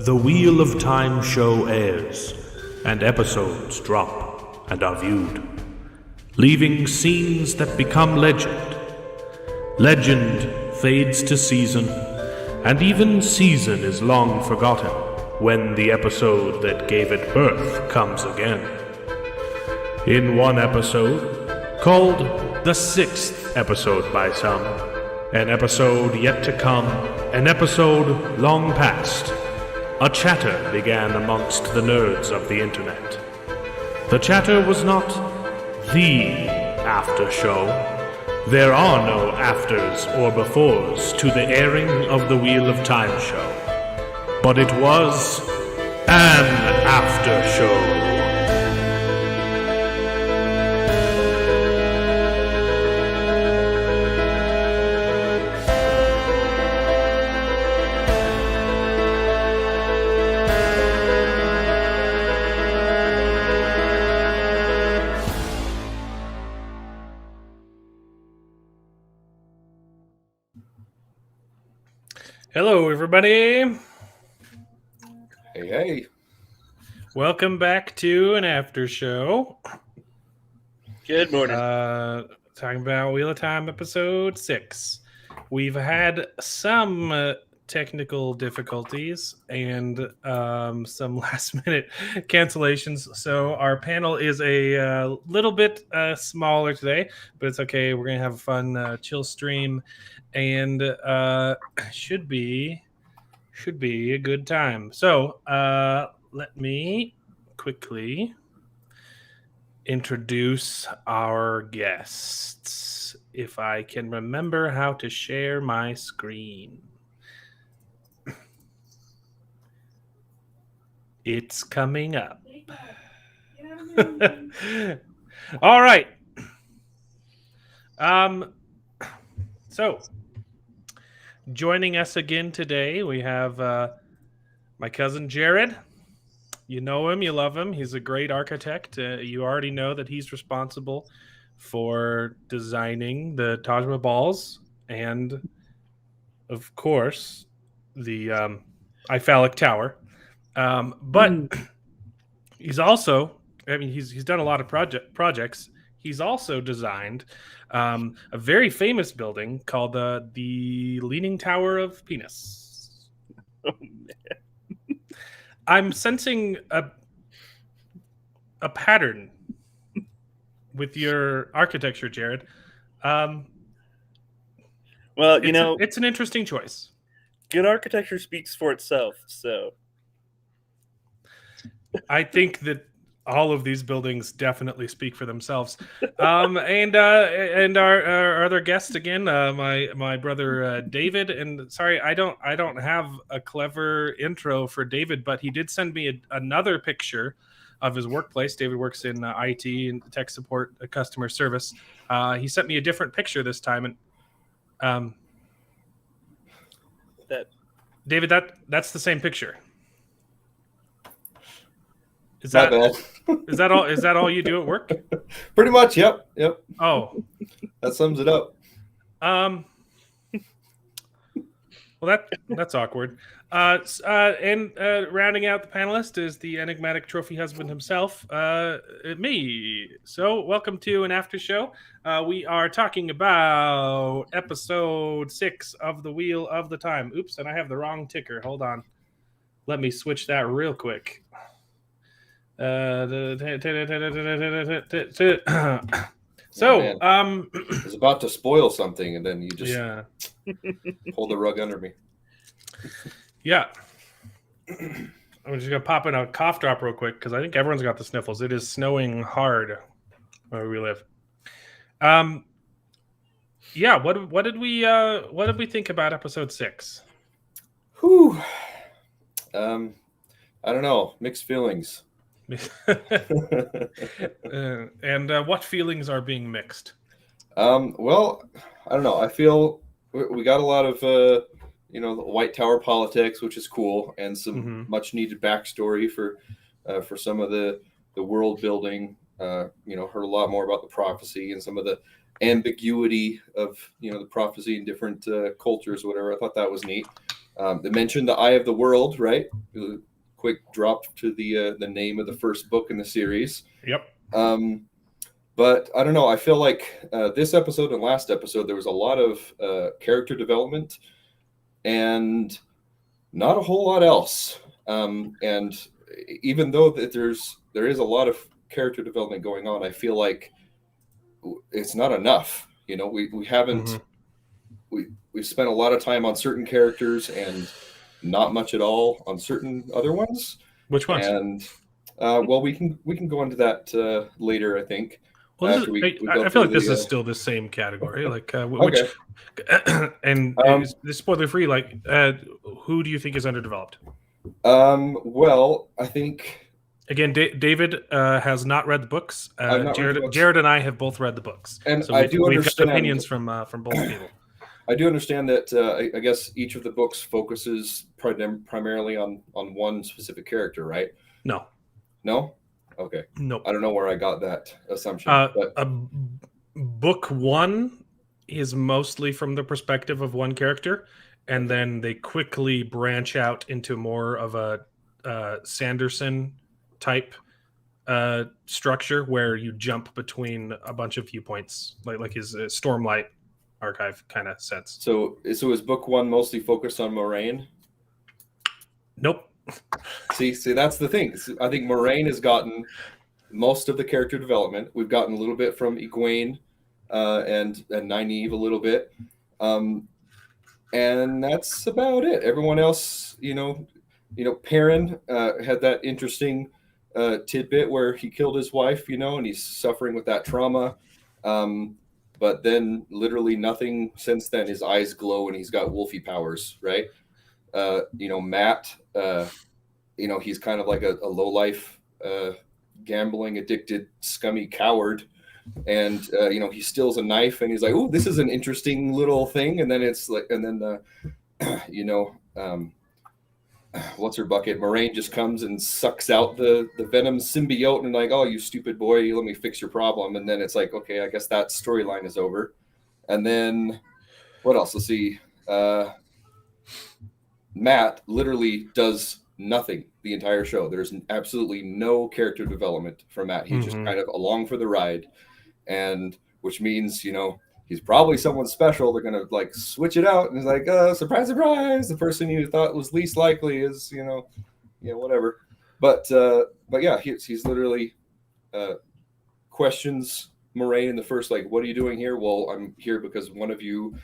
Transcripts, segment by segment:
The Wheel of Time show airs, and episodes drop and are viewed, leaving scenes that become legend. Legend fades to season, and even season is long forgotten when the episode that gave it birth comes again. In one episode, called the sixth episode by some, an episode yet to come, an episode long past, a chatter began amongst the nerds of the internet. The chatter was not the Aftershow. There are no afters or befores to the airing of the Wheel of Time show. But it was an Aftershow. Hello, everybody. Hey, hey. Welcome back to an after show. Good morning. Talking about Wheel of Time episode 6. We've had some technical difficulties and some last minute cancellations. So our panel is a little bit smaller today, but it's okay. We're going to have a fun chill stream. And should be a good time. So let me quickly introduce our guests, if I can remember how to share my screen. It's coming up. All right. So joining us again today, we have my cousin Jared. You know him, you love him. He's a great architect. You already know that he's responsible for designing the Taj Mahal's and, of course, the Eiffel Tower. But he's also, he's done a lot of projects. He's also designed a very famous building called the Leaning Tower of Penis. Oh, man. I'm sensing a pattern with your architecture, Jared. Well, it's an interesting choice. Good architecture speaks for itself, so. I think that all of these buildings definitely speak for themselves. And our other guest again, my brother David. And sorry, I don't have a clever intro for David, but he did send me another picture of his workplace. David works in IT and tech support, customer service. He sent me a different picture this time, and David, that's the same picture. Is that bad. Is that all you do at work? Pretty much, yep. Oh. That sums it up. Well, that's awkward. And rounding out the panelist is the enigmatic trophy husband himself, me. So, welcome to an after show. We are talking about episode 6 of the Wheel of the Time. Oops, and I have the wrong ticker. Hold on. Let me switch that real quick. So, I was about to spoil something, and then you just pulled the rug under me. Yeah. I'm just going to pop in a cough drop real quick because I think everyone's got the sniffles. It is snowing hard where we live. Yeah, what did we think about episode 6? Whew. I don't know. Mixed feelings. And what feelings are being mixed? Well, I don't know. I feel we got a lot of the White Tower politics, which is cool, and some much needed backstory for some of the world building. Heard a lot more about the prophecy and some of the ambiguity of the prophecy in different cultures, whatever. I thought that was neat. They mentioned the Eye of the World, right? Quick drop to the name of the first book in the series. Yep. But I don't know. I feel like this episode and last episode, there was a lot of character development and not a whole lot else. And even though that there is a lot of character development going on, I feel like it's not enough. You know, we haven't we've spent a lot of time on certain characters and not much at all on certain other ones. Which ones? And well, we can go into that later, I think. Well, after we go I feel like through this the, is still the same category. Like, okay. and this spoiler free. Like, who do you think is underdeveloped? Well, I think again, David has not read the books. I've not read the books. Jared and I have both read the books, and so I do we've understand got opinions from both people. I do understand that. I guess each of the books focuses primarily on one specific character, right? No. Okay. Nope. I don't know where I got that assumption. But book one is mostly from the perspective of one character, and then they quickly branch out into more of a Sanderson type structure where you jump between a bunch of viewpoints, like his Stormlight archive kind of sets. So is book one mostly focused on Moraine? Nope. See, that's the thing. I think Moraine has gotten most of the character development. We've gotten a little bit from Egwene and Nynaeve a little bit, and that's about it. Everyone else, Perrin had that interesting tidbit where he killed his wife, and he's suffering with that trauma. But then literally nothing since then. His eyes glow and he's got wolfy powers, right? Matt, he's kind of like a low-life, gambling addicted, scummy coward. And, he steals a knife and he's like, oh, this is an interesting little thing. And then it's like, and then, what's her bucket? Moraine just comes and sucks out the venom symbiote and like, oh, you stupid boy, let me fix your problem. And then it's like, okay, I guess that storyline is over. And then what else? Let's see. Matt literally does nothing the entire show. There's absolutely no character development for Matt. He's just kind of along for the ride, and which means he's probably someone special. They're gonna like switch it out, and he's like, surprise, surprise! The person you thought was least likely is whatever. But yeah, he's literally questions Moraine in the first, like, what are you doing here? Well, I'm here because one of you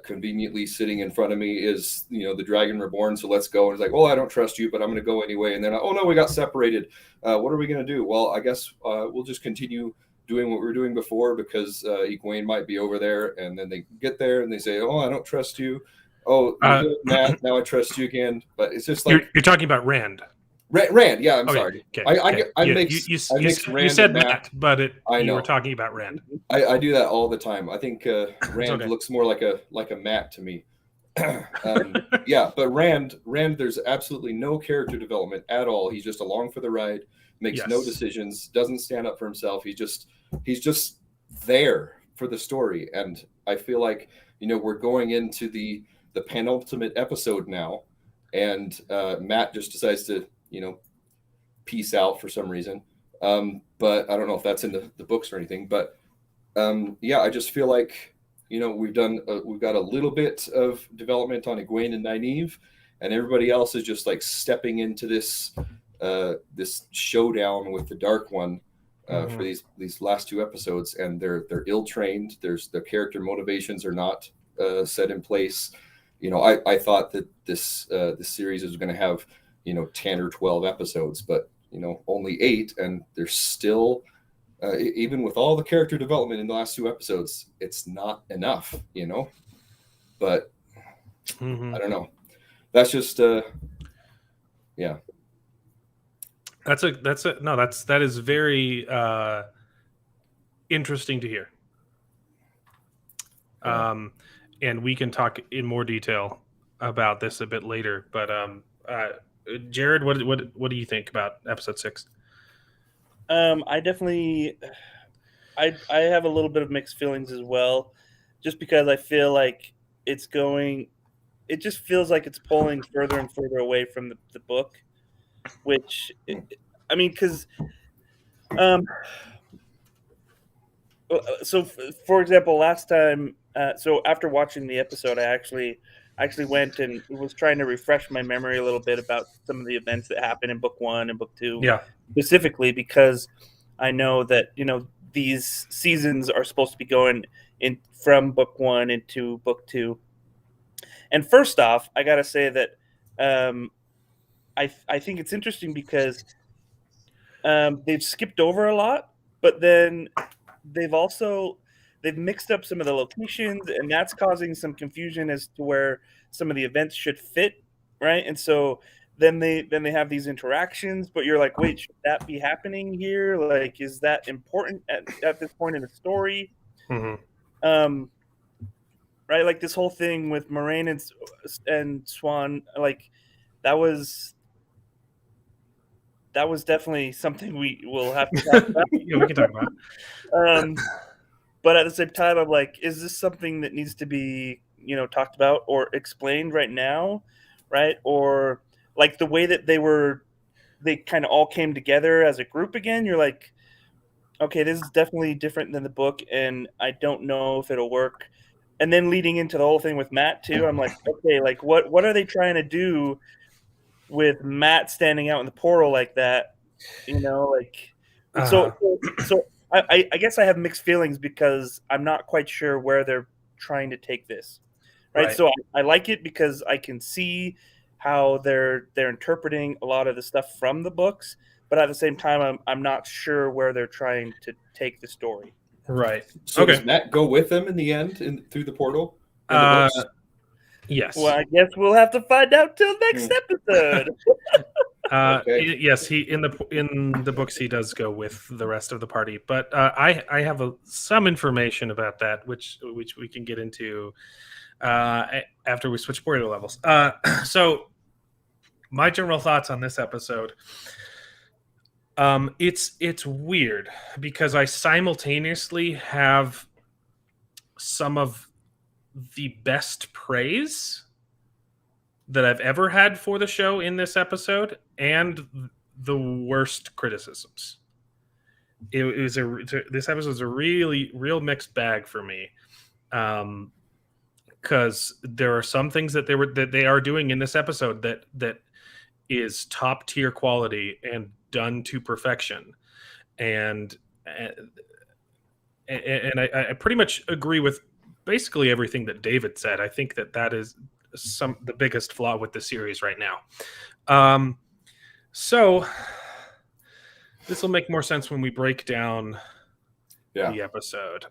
conveniently sitting in front of me is the Dragon Reborn, so let's go. And he's like, well, I don't trust you, but I'm going to go anyway. And then, oh no, we got separated. What are we going to do? Well, I guess we'll just continue doing what we were doing before because Egwene might be over there. And then they get there and they say, oh, I don't trust you. Oh, Matt, now I trust you again. But it's just like you're talking about Rand. Rand, yeah, I'm sorry. Okay. You said Matt, but you were talking about Rand. I do that all the time. I think Rand looks more like a Matt to me. Yeah, but Rand, there's absolutely no character development at all. He's just along for the ride, makes no decisions, doesn't stand up for himself. He's just there for the story. And I feel like we're going into the penultimate episode now, and Matt just decides to peace out for some reason. But I don't know if that's in the books or anything. But yeah, I just feel like we've got a little bit of development on Egwene and Nynaeve, and everybody else is just like stepping into this showdown with the Dark One for these last two episodes, and they're ill-trained. Their character motivations are not set in place. I thought that this series is going to have 10 or 12 episodes, but only 8, and there's still even with all the character development in the last 2 episodes, it's not enough, but I don't know. That's just yeah. That is very interesting to hear. And we can talk in more detail about this a bit later, but Jared, what do you think about episode 6? I definitely, I have a little bit of mixed feelings as well, just because I feel like it's going it just feels like it's pulling further and further away from the book, which I mean, because so for example, last time, so after watching the episode, I actually went and was trying to refresh my memory a little bit about some of the events that happened in book 1 and book 2, Yeah. specifically because I know that these seasons are supposed to be going in from book 1 into book 2. And first off, I gotta say that I think it's interesting because they've skipped over a lot, but then they've mixed up some of the locations, and that's causing some confusion as to where some of the events should fit, right? And so then they have these interactions, but you're like, wait, should that be happening here? Like, is that important at this point in the story? Mm-hmm. Right, like this whole thing with Moraine and Swan, like that was definitely something we will have to talk about. Yeah, we can talk about it. But at the same time, I'm like, is this something that needs to be, talked about or explained right now, right? Or like the way that they kind of all came together as a group again. You're like, okay, this is definitely different than the book, and I don't know if it'll work. And then leading into the whole thing with Matt too, I'm like, okay, like what are they trying to do with Matt standing out in the portal like that? So I guess I have mixed feelings because I'm not quite sure where they're trying to take this. Right. So I like it because I can see how they're interpreting a lot of the stuff from the books, but at the same time, I'm not sure where they're trying to take the story. Right. So does Matt go with them in the end through the portal? Yes. Well, I guess we'll have to find out till next episode. Okay. Yes, he in the books he does go with the rest of the party, but I have some information about that, which we can get into after we switch spoiler levels. So my general thoughts on this episode. It's weird because I simultaneously have some of the best praise that I've ever had for the show in this episode and the worst criticisms. This episode was a real mixed bag for me, because there are some things that they are doing in this episode that is top tier quality and done to perfection, and I pretty much agree with basically everything that David said. I think that is the biggest flaw with the series right now. So this will make more sense when we break down the episode.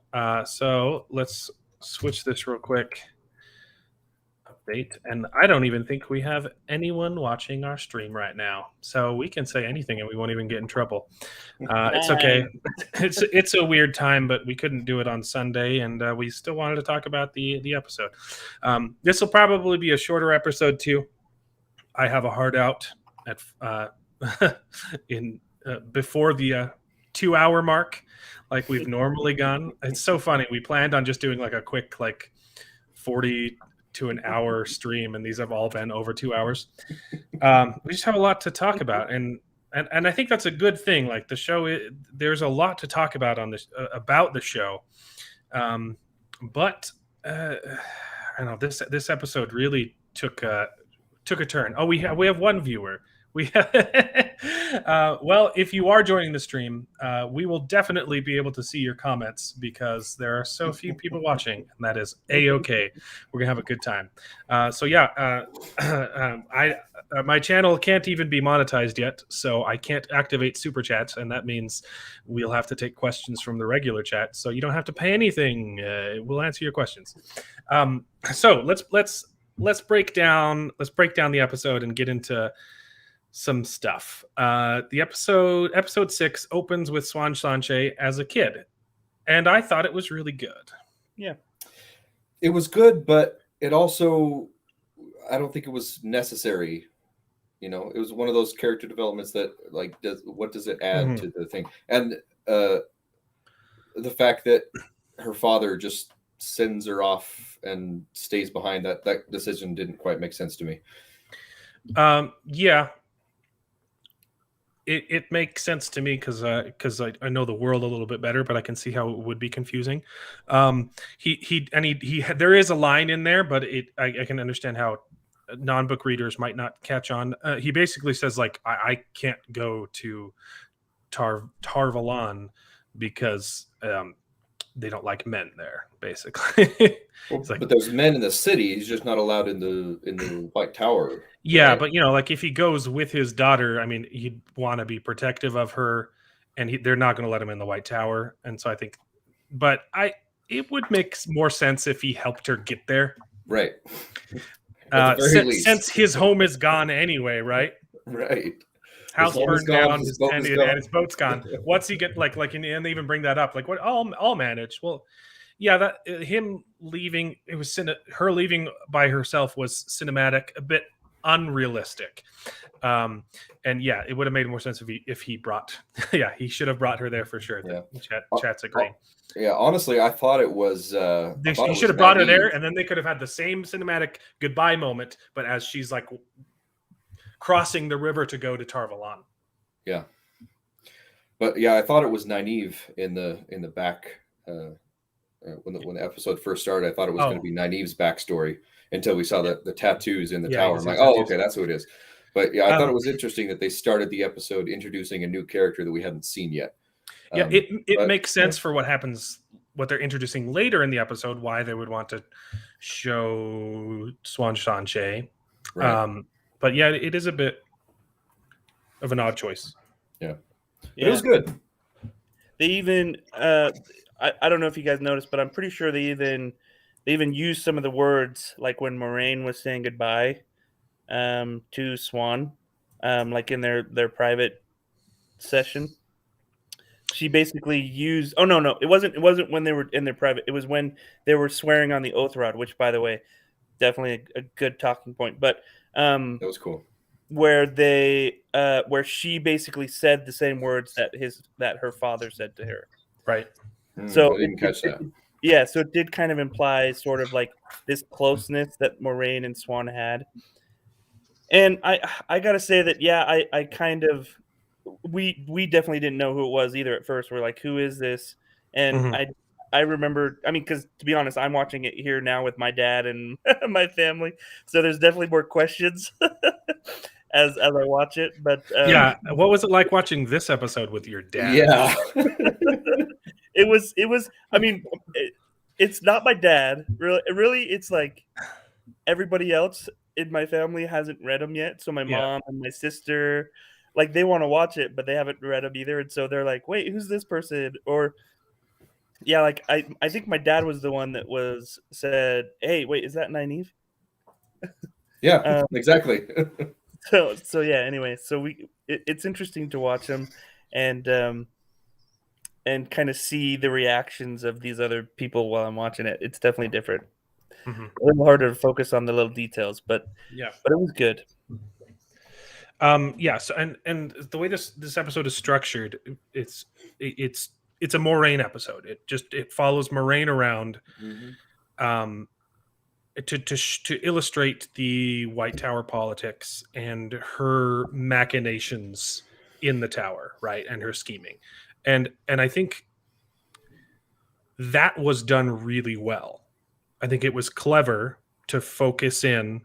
So let's switch this real quick. Update, and I don't even think we have anyone watching our stream right now, so we can say anything and we won't even get in trouble. It's okay. It's a weird time, but we couldn't do it on Sunday, and we still wanted to talk about the episode. This will probably be a shorter episode too. I have a hard out at before the 2-hour mark, like we've normally gone. It's so funny. We planned on just doing like a quick 40 to an hour stream, and these have all been over 2 hours. We just have a lot to talk about, and I think that's a good thing. Like the show, there's a lot to talk about on this about the show, but I don't know, this episode really took a turn. Oh, we have one viewer. We well, if you are joining the stream, we will definitely be able to see your comments because there are so few people watching, and that is a-okay. We're gonna have a good time. So yeah, my channel can't even be monetized yet, so I can't activate super chats, and that means we'll have to take questions from the regular chat. So you don't have to pay anything. We'll answer your questions. So let's break down the episode and get into some stuff. The episode 6 opens with Swan Sanche as a kid, and I thought it was really good. Yeah, it was good, but it also, I don't think it was necessary. It was one of those character developments that what does it add to the thing? And the fact that her father just sends her off and stays behind. That decision didn't quite make sense to me. Yeah, it makes sense to me because I know the world a little bit better, but I can see how it would be confusing. He there is a line in there, but I can understand how non-book readers might not catch on. He basically says like I can't go to Tarvalon because they don't like men there, basically. Well, It's like, but there's men in the city. He's just not allowed in the White Tower. yeah, right? but like if he goes with his daughter, I mean, he'd want to be protective of her, and they're not going to let him in the White Tower. And so I think, but it would make more sense if he helped her get there. Right. At the very least. Since his home is gone anyway, right? Right. House home is burned gone, down, his boat and is gone. his boat's gone. What's he get like? And they even bring that up. Like, what? I'll manage. Well, yeah, that him leaving. It was her leaving by herself was cinematic, a bit unrealistic. And yeah, it would have made more sense if he brought. Yeah, he should have brought her there for sure. Yeah. Chat's agreeing. Yeah, honestly, I thought it was. He should have brought her there, and then they could have had the same cinematic goodbye moment, but as she's like crossing the river to go to Tarvalon. Yeah, but yeah, I thought it was Nynaeve in the back when the episode first started. I thought it was going to be Nynaeve's backstory until we saw the tattoos in the tower. I'm like, oh, okay, that's who it is. But yeah, I thought it was interesting that they started the episode introducing a new character that we hadn't seen yet. Yeah, it makes sense for what happens, what they're introducing later in the episode, why they would want to show Swan Shanche. Right. But yeah, it is a bit of an odd choice. Yeah. It was good. They even I don't know if you guys noticed, but I'm pretty sure they even used some of the words like when Moraine was saying goodbye to Swan, like in their private session. She basically used. Oh no, it wasn't when they were in their private. It was when they were swearing on the oath rod, which, by the way, definitely a good talking point. But that was cool. Where she basically said the same words that her father said to her. Right. So I didn't catch that. Yeah, so it did kind of imply sort of like this closeness that Moraine and Swan had. And I gotta say that, yeah, I kind of we definitely didn't know who it was either at first. We're like, who is this? And I remember, I mean, because to be honest, I'm watching it here now with my dad and my family, so there's definitely more questions as I watch it. But yeah, what was it like watching this episode with your dad? Yeah, it was. I mean, it's not my dad. Really, it's like everybody else in my family hasn't read them yet. So my mom and my sister, like, they want to watch it, but they haven't read them either. And so they're like, wait, who's this person? Or yeah, like I think my dad was the one that said, hey, wait, is that Nynaeve? Yeah, exactly. So yeah, anyway, so it's interesting to watch them and kind of see the reactions of these other people while I'm watching it. It's definitely different. A little harder to focus on the little details, but it was good. Yeah. So and the way this episode is structured, it's a Moraine episode. It follows Moraine around, to illustrate the White Tower politics and her machinations in the tower, right, and her scheming, and I think that was done really well. I think it was clever to focus in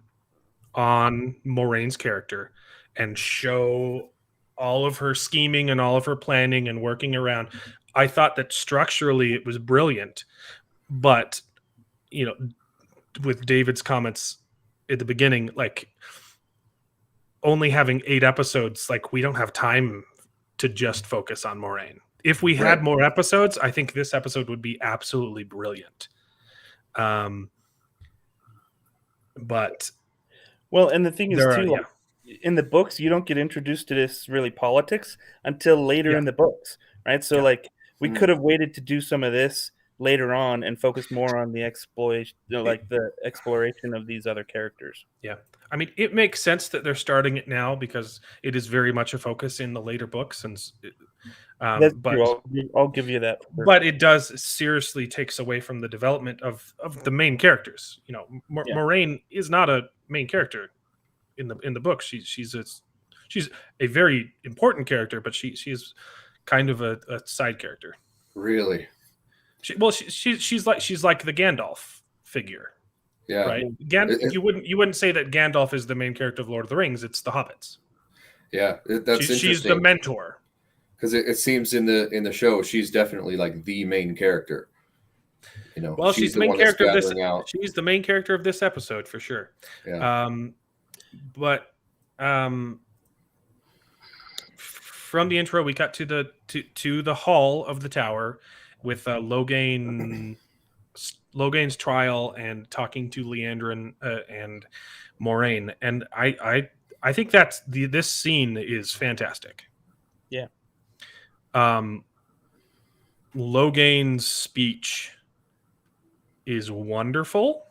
on Moraine's character and show all of her scheming and all of her planning and working around. I thought that structurally it was brilliant, but with David's comments at the beginning, like only having 8 episodes, like we don't have time to just focus on Moraine. If we had more episodes, I think this episode would be absolutely brilliant. But well, and the thing is too, like, in the books, you don't get introduced to this really politics until later in the books, right? So like we could have waited to do some of this later on and focus more on the exploration, the exploration of these other characters. Yeah. I mean, it makes sense that they're starting it now because it is very much a focus in the later books, and That's But true. I'll give you that. but it does seriously takes away from the development of the main characters. You know, Yeah. Moraine is not a main character in the book. She's a very important character, but she's kind of a side character. Really? She's like the Gandalf figure, Yeah. right? You wouldn't say that Gandalf is the main character of Lord of the Rings. It's the hobbits. Yeah, that's she's interesting. the mentor. Because it seems in the show she's definitely like the main character. You know, Well, she's the main character of this. Out. She's the main character of this episode for sure. Yeah. From the intro, we cut to the hall of the tower with Logain's trial and talking to Leandrin and Moraine, and I think that's this scene is fantastic. Yeah. Logain's speech is wonderful.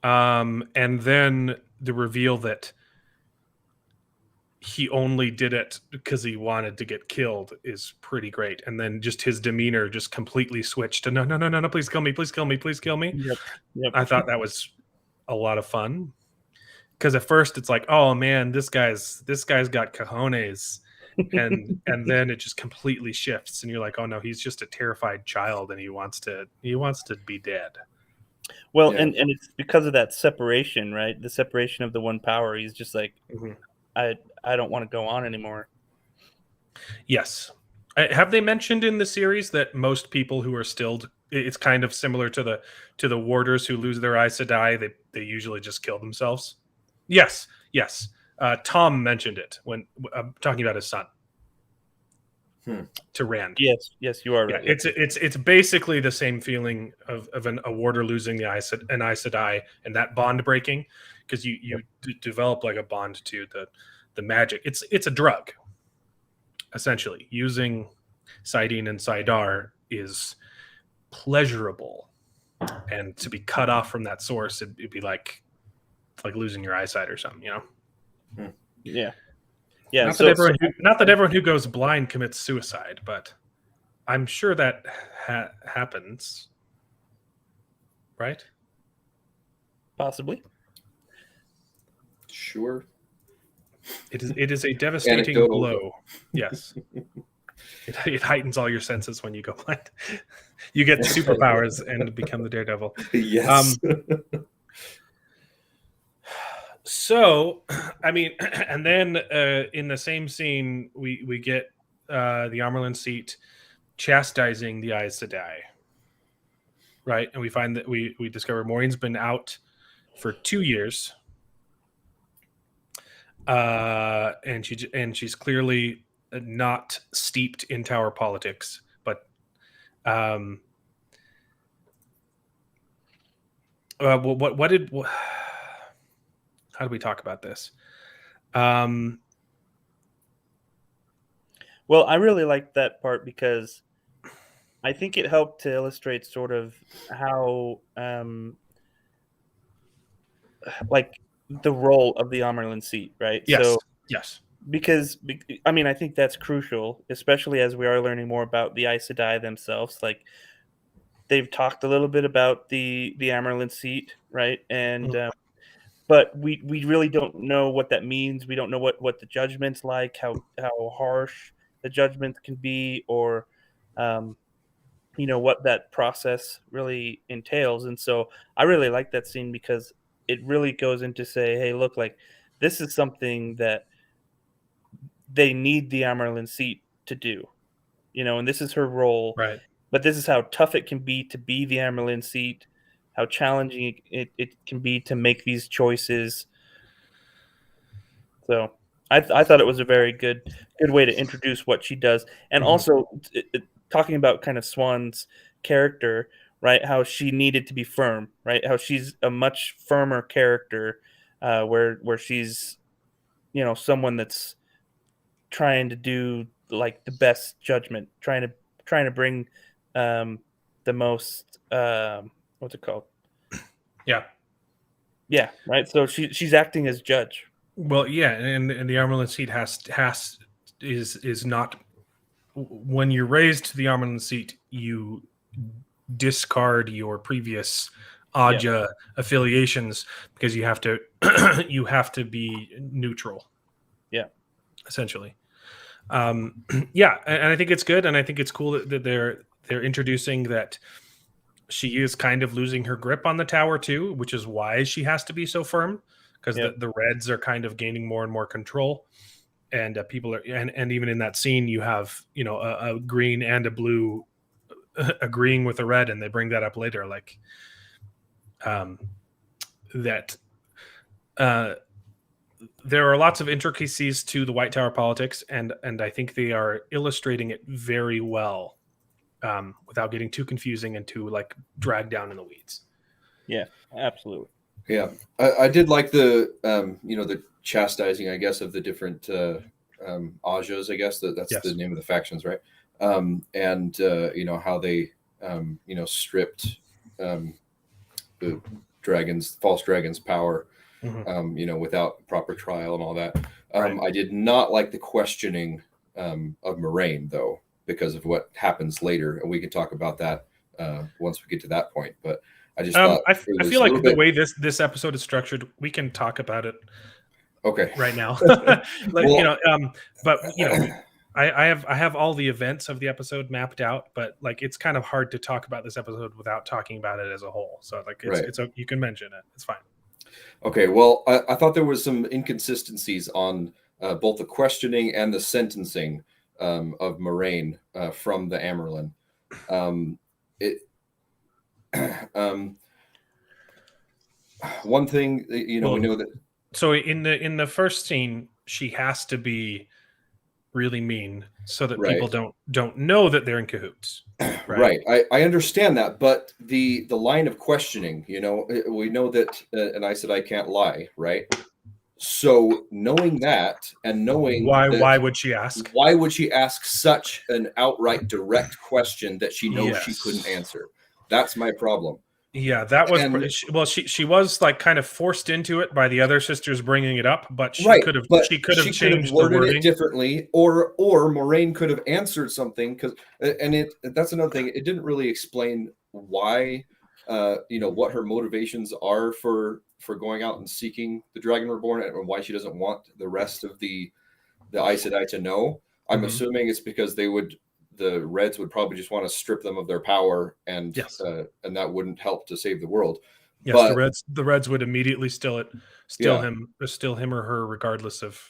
And then the reveal that he only did it because he wanted to get killed is pretty great. And then just his demeanor just completely switched to no, please kill me, please kill me, please kill me. Yep. I thought that was a lot of fun. Because at first it's like, oh man, this guy's got cojones. and then it just completely shifts and you're like, oh no, he's just a terrified child and he wants to be dead. Well, yeah. and it's because of that separation, right? The separation of the one power. He's just like, I don't want to go on anymore. Yes. Have they mentioned in the series that most people who are stilled, it's kind of similar to the warders who lose their Aes Sedai, they usually just kill themselves? Yes. Tom mentioned it when talking about his son. To Rand. Yes, you are right. Yeah, it's basically the same feeling of a warder losing an Aes Sedai and that bond breaking, because you develop like a bond to the magic. It's a drug, essentially. Using Saidin and Saidar is pleasurable, and to be cut off from that source, it'd be like losing your eyesight or something, you know? Yeah. Not that everyone who goes blind commits suicide, but I'm sure that happens, right? Possibly. Sure. It is a devastating blow. Yes. It heightens all your senses when you go blind. You get superpowers and become the Daredevil. Yes. So, I mean, and then in the same scene, we get the Amarlin seat chastising the Aes Sedai, right? And we find that we discover Maureen's been out for 2 years, and she's clearly not steeped in tower politics, but how do we talk about this? Well, I really liked that part because I think it helped to illustrate sort of how, like the role of the Amarlin seat, right? Yes. So, yes. Because, I mean, I think that's crucial, especially as we are learning more about the Aes Sedai themselves. Like, they've talked a little bit about the Amarlin seat, right? And but we really don't know what that means. We don't know what the judgment's like, how harsh the judgment can be, or what that process really entails. And so I really like that scene because it really goes into say, hey, look, like this is something that they need the Amarlin seat to do, and this is her role. Right. But this is how tough it can be to be the Amarlin seat, how challenging it can be to make these choices. So I thought it was a very good way to introduce what she does. And also talking about kind of Swan's character, right? How she needed to be firm, right? How she's a much firmer character where she's, someone that's trying to do like the best judgment, trying to bring the most what's it called? Yeah, right. So she's acting as judge. Well, yeah, and the Amarlin seat is not when you're raised to the Amarlin seat, you discard your previous Aja affiliations because you have to you have to be neutral. Yeah. Essentially. Yeah, and I think it's good, and I think it's cool that they're introducing that she is kind of losing her grip on the tower too, which is why she has to be so firm, because the Reds are kind of gaining more and more control, and people are, and even in that scene, you have a green and a blue agreeing with a red, and they bring that up later, like that. There are lots of intricacies to the White Tower politics, and I think they are illustrating it very well, without getting too confusing and too like dragged down in the weeds. Yeah, absolutely. Yeah, I did like the the chastising, I guess, of the different Ajas. I guess that's the name of the factions, right? And how they stripped the false dragons' power. Without proper trial and all that. Right. I did not like the questioning of Moraine, though, because of what happens later, and we can talk about that once we get to that point. But I just thought I feel like the way this episode is structured, we can talk about it. Okay. Right now, but I have all the events of the episode mapped out, but like it's kind of hard to talk about this episode without talking about it as a whole. So like it's you can mention it. It's fine. Okay, well, I thought there was some inconsistencies on both the questioning and the sentencing of Moraine from the Amarlin. One thing, we know that. So in the first scene, she has to be really mean so that people don't know that they're in cahoots. Right. I understand that, but the line of questioning, we know that, and I said I can't lie, right? So knowing that and knowing why would she ask? Why would she ask such an outright direct question that she knows she couldn't answer? That's my problem. Yeah, that was she was like kind of forced into it by the other sisters bringing it up, but she could have changed worded the wording it differently, or Moraine could have answered something that's another thing. It didn't really explain why, what her motivations are for going out and seeking the Dragon Reborn, and why she doesn't want the rest of the Aes Sedai to know. I'm assuming it's because the Reds would probably just want to strip them of their power, and that wouldn't help to save the world. Yes, but the Reds would immediately steal him or her, regardless of.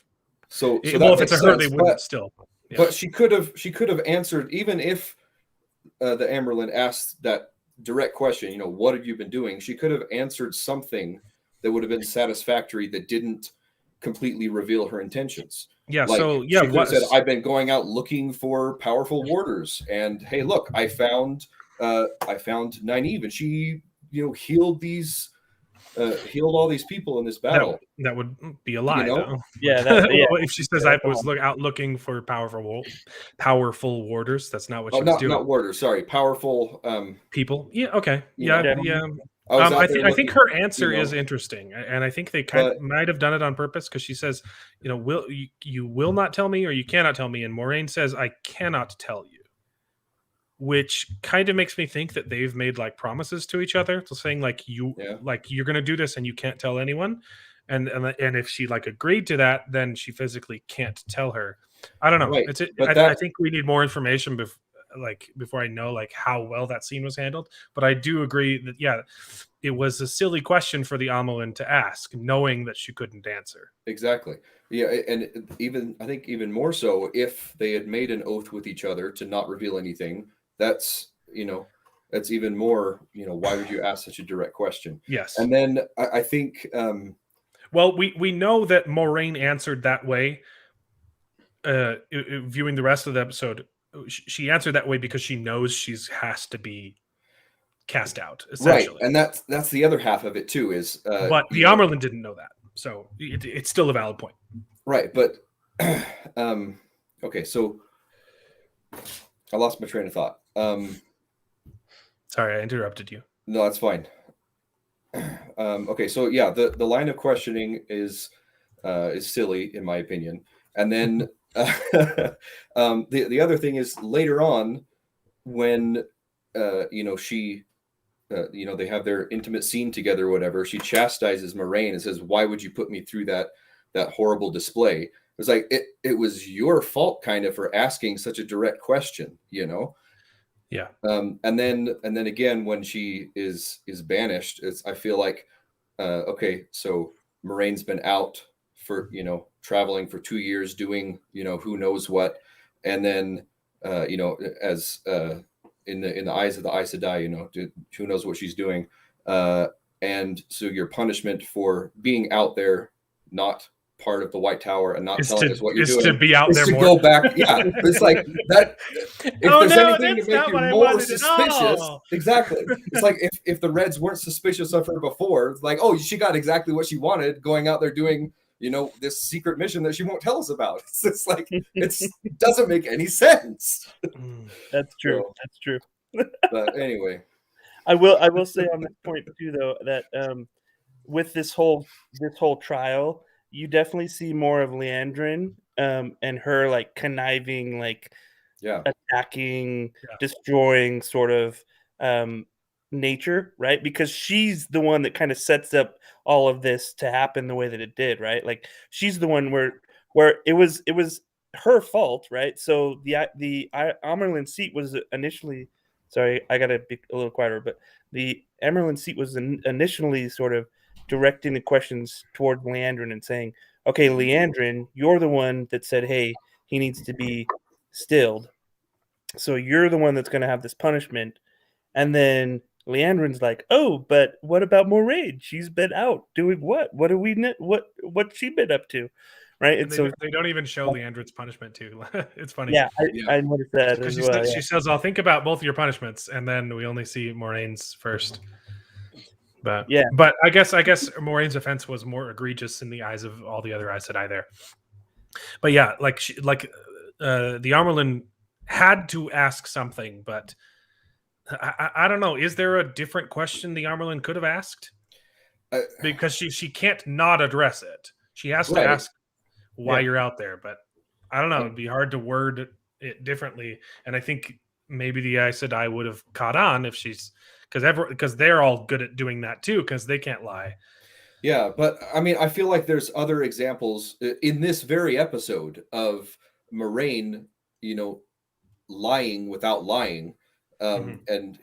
So if it's a her, they wouldn't still. Yeah. But she could have answered, even if the Amarlin asked that direct question. What have you been doing? She could have answered something that would have been satisfactory that didn't completely reveal her intentions. Yeah, she could have said, I've been going out looking for powerful warders, and hey, look, I found Nynaeve, and she healed all these people in this battle. That would be a lie, though. Yeah, if she says I was out looking for powerful warders, that's not what she was doing. Not warders, sorry, powerful people. Yeah, okay, yeah. I think her answer is interesting, and I think they might have done it on purpose, because she says, you will not tell me, or you cannot tell me, and Moraine says, I cannot tell you, which kind of makes me think that they've made like promises to each other, so saying like you're going to do this and you can't tell anyone, and if she like agreed to that, then she physically can't tell her. I don't know. Right. I think we need more information before I know like how well that scene was handled. But I do agree that it was a silly question for the Amarlin to ask, knowing that she couldn't answer. Exactly. Yeah, and I think even more so if they had made an oath with each other to not reveal anything. That's even more. Why would you ask such a direct question? Yes. And then I think. Well, we know that Moraine answered that way. Viewing the rest of the episode, she answered that way because she knows she has to be cast out, essentially. Right, and that's the other half of it too. Is but the Amarlin didn't know that, so it's still a valid point. Right, but okay, so I lost my train of thought. Sorry, I interrupted you. No, that's fine. Okay, so yeah, the line of questioning is silly in my opinion, and then The other thing is later on when she they have their intimate scene together or whatever, she chastises Moraine and says, "Why would you put me through that horrible display?" It was like it was your fault kind of for asking such a direct question, Yeah. And then again when she is banished, I feel like okay, so Moraine's been out for traveling for 2 years doing who knows what, and then as in the eyes of the Aes Sedai, who knows what she's doing, and so your punishment for being out there, not part of the White Tower, and not telling us what you're doing, to be out there to more. go back. Yeah, it's like that. If there's anything to make you more suspicious, exactly. It's like if the Reds weren't suspicious of her before, it's like, oh, she got exactly what she wanted, going out there doing this secret mission that she won't tell us about. It's like it doesn't make any sense. That's true. So, that's true. But anyway, I will say on this point too, though, that with this whole trial, you definitely see more of Leandrin and her like conniving, like attacking, destroying sort of nature, right? Because she's the one that kind of sets up all of this to happen the way that it did, right? Like she's the one where it was her fault, right? So the Amerlin seat was initially, sorry, I gotta be a little quieter, but the Amerlin seat was initially sort of directing the questions toward Leandrin and saying, okay, Leandrin, you're the one that said, hey, he needs to be stilled. So you're the one that's going to have this punishment. And then Leandrin's like, oh, but what about Moraine? She's been out doing what? What's she been up to? Right. And so they don't even show Leandrin's punishment too. It's funny. Yeah, I noticed that as well. She says, I'll think about both of your punishments. And then we only see Moraine's first. But I guess Moraine's offense was more egregious in the eyes of all the other Aes Sedai there. But yeah, the Amerlin had to ask something, but I don't know. Is there a different question the Amerlin could have asked? Because she can't not address it. She has to ask why you're out there. But I don't know. It'd be hard to word it differently. And I think maybe the Aes Sedai would have caught on if she's because they're all good at doing that too, because they can't lie. Yeah, but I mean, I feel like there's other examples in this very episode of Moraine, lying without lying, and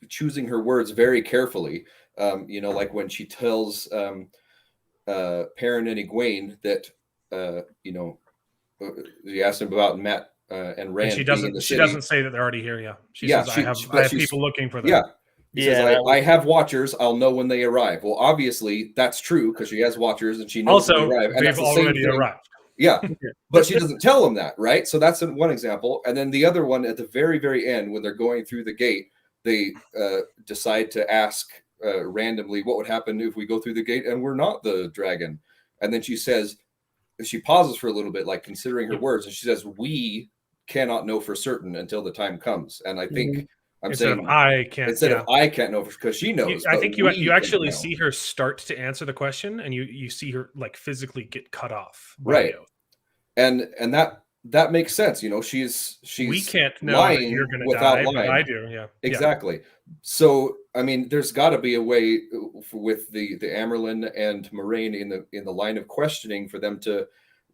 choosing her words very carefully. Like when she tells Perrin and Egwene that he asked him about Matt and Rand. And she doesn't say that they're already here. Yeah, she says I have people looking for them. Yeah. He says, I have watchers. I'll know when they arrive. Well, obviously that's true because she has watchers and she knows when they arrive. And they've already arrived. Yeah, but she doesn't tell them that, right? So that's one example. And then the other one at the very, very end, when they're going through the gate, they decide to ask randomly what would happen if we go through the gate and we're not the dragon. And then she says, she pauses for a little bit, like considering her words, and she says, we cannot know for certain until the time comes. And I think instead of I can't know because she knows. I think you actually see her start to answer the question, and you see her like physically get cut off. Right, and that makes sense. She's we can't know lying you're going to die, lying. But I do. Yeah, exactly. So I mean, there's got to be a way with the Amerlin and Moraine in the line of questioning for them to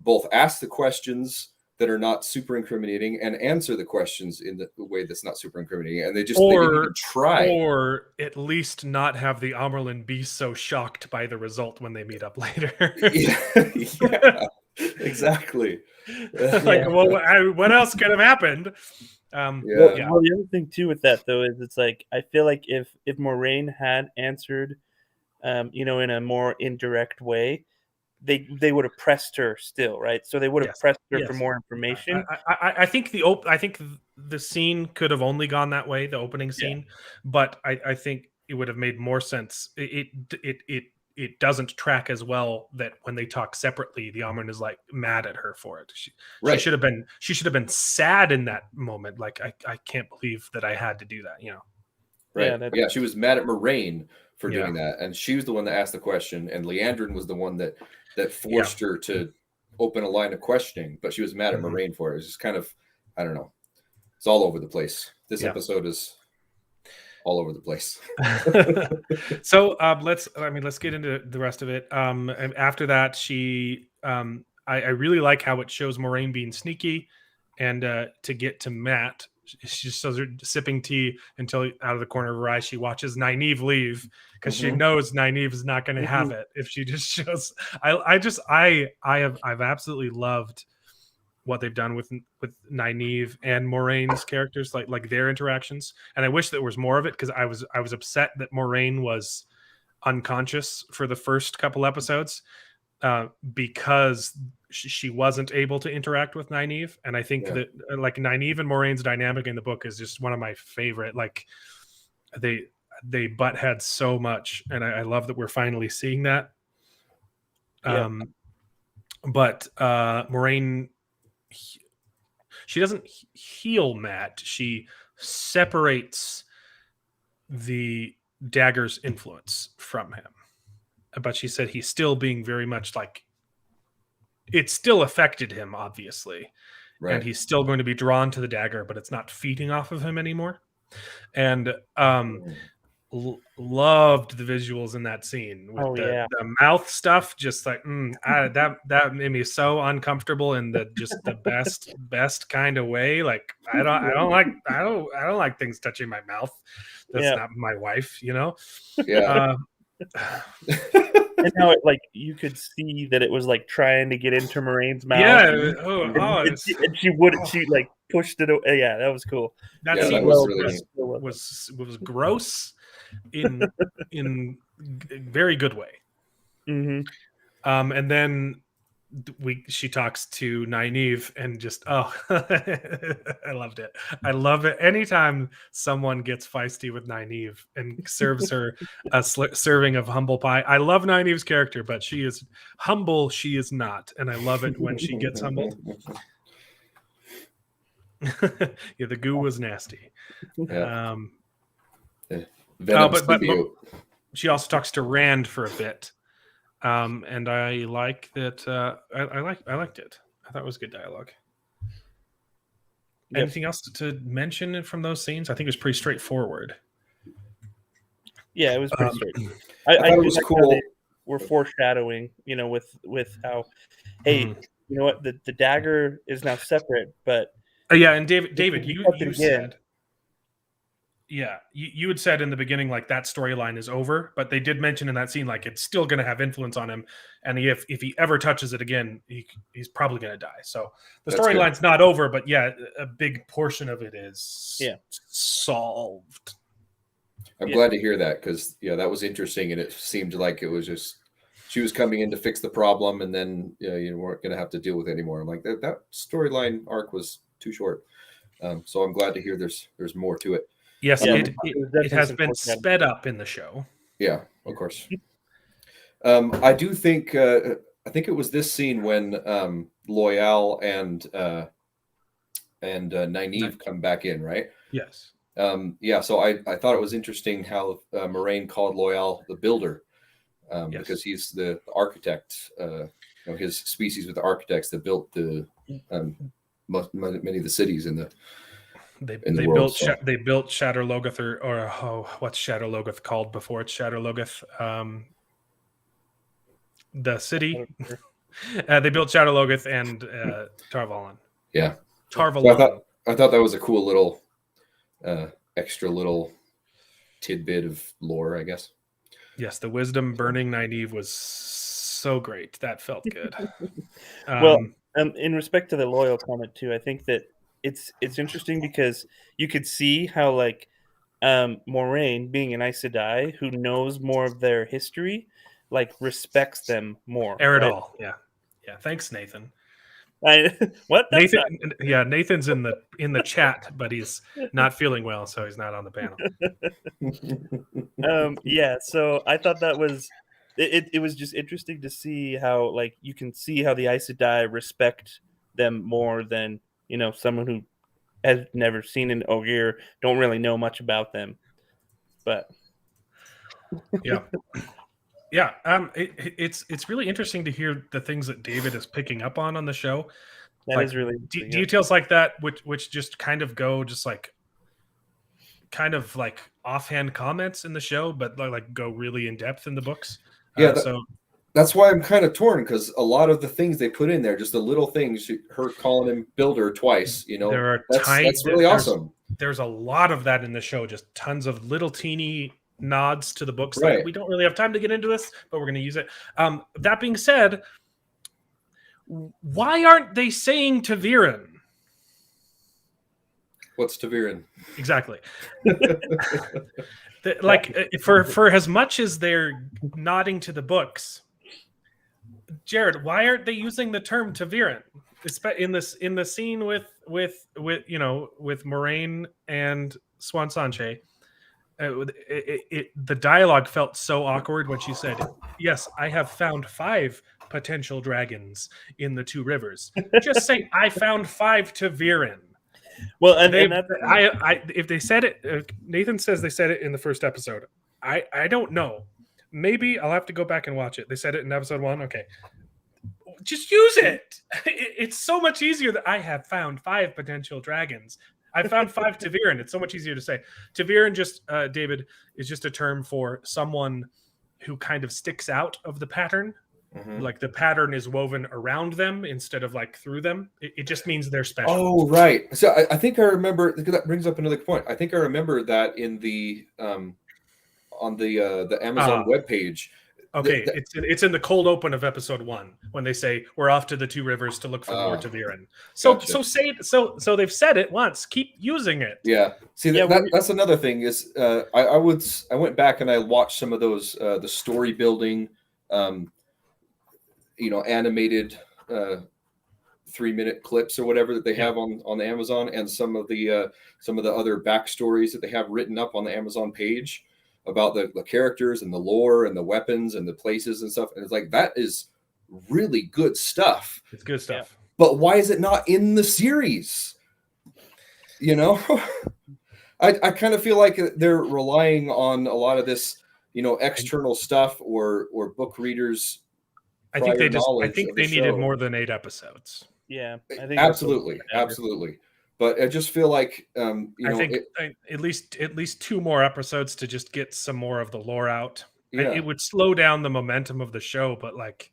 both ask the questions that are not super incriminating and answer the questions in the way that's not super incriminating, and they didn't even try, or at least not have the Amerlin be so shocked by the result when they meet up later. yeah, exactly. What else could have happened? Well, the other thing too with that though is it's like I feel like if Moraine had answered, in a more indirect way, they would have pressed her still, right? So they would have pressed her for more information. I think the scene could have only gone that way, the opening scene, but I think it would have made more sense. It doesn't track as well that when they talk separately, the Amerlin is like mad at her for it. She should have been sad in that moment. Like I can't believe that I had to do that. Right? Yeah, she was mad at Moraine for doing that, and she was the one that asked the question, and Leandrin was the one that forced her to open a line of questioning, but she was mad at Mhm. Moraine for it. It's just kind of, I don't know. It's all over the place. This Yeah. episode is all over the place. So let's get into the rest of it. And after that, I really like how it shows Moraine being sneaky, and to get to Matt, she just shows her sipping tea until out of the corner of her eye she watches Nynaeve leave because she Mhm. knows Nynaeve is not going to have it if she just shows. I've absolutely loved what they've done with Nynaeve and Moraine's characters, like their interactions, and I wish there was more of it because I was upset that Moraine was unconscious for the first couple episodes because she wasn't able to interact with Nynaeve, and I think Yeah. that like Nynaeve and Moraine's dynamic in the book is just one of my favorite. Like they butt heads so much, and I love that we're finally seeing that. Yeah. But Moraine, she doesn't heal Matt. She separates the dagger's influence from him. But she said he's still being very much like it still affected him, obviously. Right. And he's still going to be drawn to the dagger, but it's not feeding off of him anymore. And loved the visuals in that scene with the mouth stuff. Just like that made me so uncomfortable in the best kind of way. Like I don't like things touching my mouth. That's not my wife, you know. Yeah. And how it like you could see that it was like trying to get into Moraine's mouth. Yeah. And she wouldn't. She like pushed it away. Yeah, that was cool. That scene was gross in very good way. Mm-hmm. And then she talks to Nynaeve and just I loved it. I love it anytime someone gets feisty with Nynaeve and serves her a serving of humble pie. I love Nynaeve's character, but she is humble. She is not, and I love it when she gets humbled. Yeah, the goo was nasty. Yeah. But she also talks to Rand for a bit. And I like that. I liked it. I thought it was good dialogue. Yep. Anything else to mention from those scenes? I think it was pretty straightforward. Yeah, it was pretty straightforward. I thought it was cool. We're foreshadowing, with how, hey, you know what, the dagger is now separate, but yeah, and David, you said. Yeah, you had said in the beginning like that storyline is over, but they did mention in that scene like it's still going to have influence on him, and if he ever touches it again, he's probably going to die. So the storyline's not over, but yeah, a big portion of it is solved. I'm glad to hear that because that was interesting, and it seemed like it was just she was coming in to fix the problem, and then you weren't going to have to deal with it anymore. I'm like that storyline arc was too short, so I'm glad to hear there's more to it. Yes, it has been sped up in the show. Yeah, of course. I do think I think it was this scene when Loial and Nynaeve come back in, right? Yes. So I thought it was interesting how Moraine called Loial the builder because he's the architect. His species with the architects that built the many of the cities in the. They built Shadar Logoth or what's Shadar Logoth called before it's Shadar Logoth? The city. They built Shadar Logoth and Tar Valon. Yeah, Tar Valon. So I thought that was a cool little extra little tidbit of lore, I guess. Yes, the wisdom burning Nynaeve was so great. That felt good. In respect to the loyal comment too, I think that it's interesting because you could see how like Moraine, being an Aes Sedai who knows more of their history, like respects them more. Eridol, right? Yeah. Thanks, Nathan. What? Nathan's in the chat, but he's not feeling well, so he's not on the panel. So I thought that was it was just interesting to see how like you can see how the Aes Sedai respect them more than someone who has never seen an Ogier, don't really know much about them. But yeah. Yeah, it's really interesting to hear the things that David is picking up on the show. That is really details like that, which just kind of go just like kind of like offhand comments in the show, but like go really in depth in the books. Yeah, So that's why I'm kind of torn, because a lot of the things they put in there, just the little things, her calling him Builder twice, there are that's really awesome. There's a lot of that in the show, just tons of little teeny nods to the books. Right. Like, we don't really have time to get into this, but we're going to use it. That being said, why aren't they saying Taviran? What's Taviran? Exactly. For as much as they're nodding to the books, Jared, why aren't they using the term Taviran in the scene with Moraine and Swan Sanche? The dialogue felt so awkward when she said, "Yes, I have found 5 potential dragons in the 2 rivers." Just say, "I found 5 Taviran." Well, if they said it, Nathan says they said it in the first episode. I don't know. Maybe I'll have to go back and watch it. They said it in episode 1. Okay, just use it. It's so much easier that I have found 5 potential dragons. I found 5 Taviran. It's so much easier to say. Taviran, just David, is just a term for someone who kind of sticks out of the pattern. Mm-hmm. Like the pattern is woven around them instead of like through them. It just means they're special. Oh, right. So I think I remember, that brings up another point. I think I remember that in the on the Amazon webpage. Okay, it's in the cold open of episode 1 when they say we're off to the 2 rivers to look for more Taviran. So gotcha. so they've said it once. Keep using it. Yeah. See, that's another thing is I went back and I watched some of those the story building animated 3-minute clips or whatever that they have on the Amazon, and some of the other backstories that they have written up on the Amazon page about the characters and the lore and the weapons and the places and stuff. And it's like, that is really good stuff. It's good stuff. But why is it not in the series? I kind of feel like they're relying on a lot of this, external stuff or book readers. I think they needed more than 8 episodes. Yeah, I think absolutely. But I just feel like I think at least 2 more episodes to just get some more of the lore out. Yeah. It would slow down the momentum of the show, but like,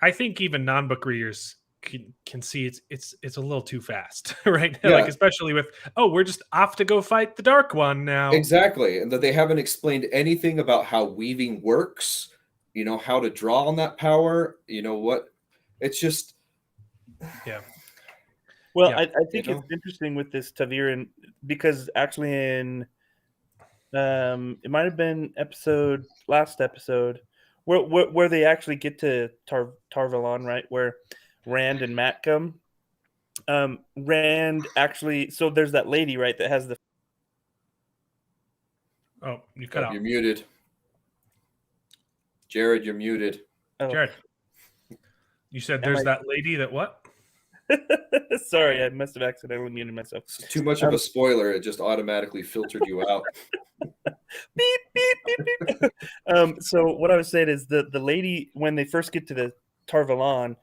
I think even non-book readers can see it's a little too fast right now. Yeah. Like, especially with we're just off to go fight the Dark One now. Exactly, and that they haven't explained anything about how weaving works. How to draw on that power. What? It's just yeah. Well, yeah. I think it's interesting with this Taviran, because actually in it might have been last episode where they actually get to Tar-Valon, right, where Rand and Matt come. Rand actually, so there's that lady, right, that has the you cut out. You're muted. Jared, you're muted. Oh. Jared, you said there's that lady that what? Sorry, I must have accidentally muted myself. It's too much of a spoiler. It just automatically filtered you out. Beep, beep, beep, beep. So what I was saying is the lady, when they first get to the Tar-Valon,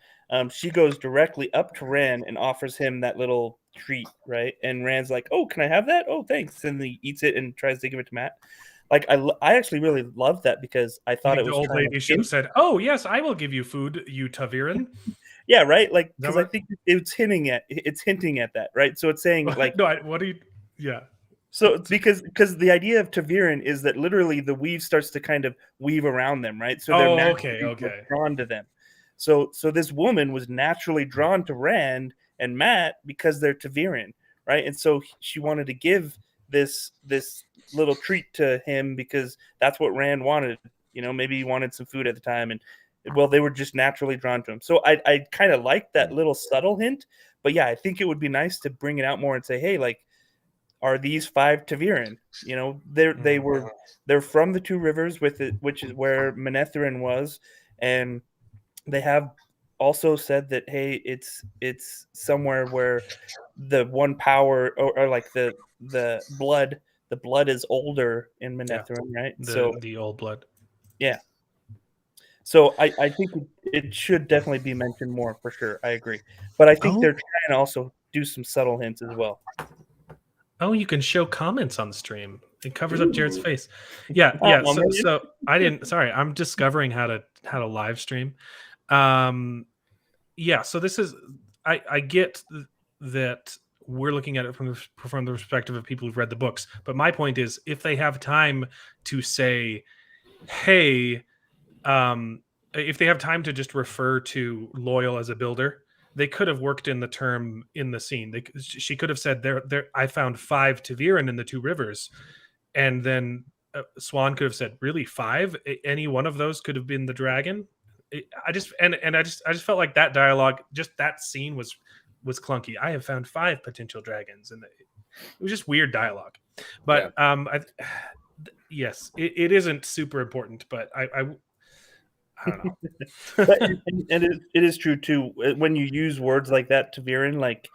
she goes directly up to Rand and offers him that little treat, right? And Rand's like, "Oh, can I have that? Oh, thanks." And he eats it and tries to give it to Matt. Like, I actually really loved that, because I thought it was the old lady should have said, "Oh yes, I will give you food, you Taviran." Yeah, right. Like, because I think it's hinting at that, right? So it's saying like, no, what do you? Yeah. So because the idea of Taviran is that literally the weave starts to kind of weave around them, right? So they're naturally drawn to them. So this woman was naturally drawn to Rand and Matt because they're Taviran, right? And so she wanted to give this little treat to him because that's what Rand wanted. Maybe he wanted some food at the time, and they were just naturally drawn to him. So I kind of like that little subtle hint, but yeah, I think it would be nice to bring it out more and say, hey, like, are these 5 Taviran? They're from the 2 rivers which is where Manetheren was, and they have also said that, hey, it's somewhere where the one power or like the blood is older in Manetheren, right? So the old blood. Yeah. So I think it should definitely be mentioned more for sure. I agree, but I think Oh. they're trying to also do some subtle hints as well. Oh, you can show comments on the stream. It covers up Jared's Ooh. face. Yeah, Oh, yeah. man. So I didn't. Sorry, I'm discovering how to live stream. Yeah. So this is. I get that we're looking at it from the perspective of people who've read the books, but my point is, if they have time to say, "Hey," if they have time to just refer to Loyal as a builder, they could have worked in the term in the scene. She could have said, "There, I found 5 Taviran in the 2 rivers," and then Swan could have said, "Really, 5? Any one of those could have been the dragon." I just felt like that dialogue, just that scene was clunky. I have found 5 potential dragons, and it was just weird dialogue. But yes, it isn't super important, but I don't know. And it is true too. When you use words like that to Viren, like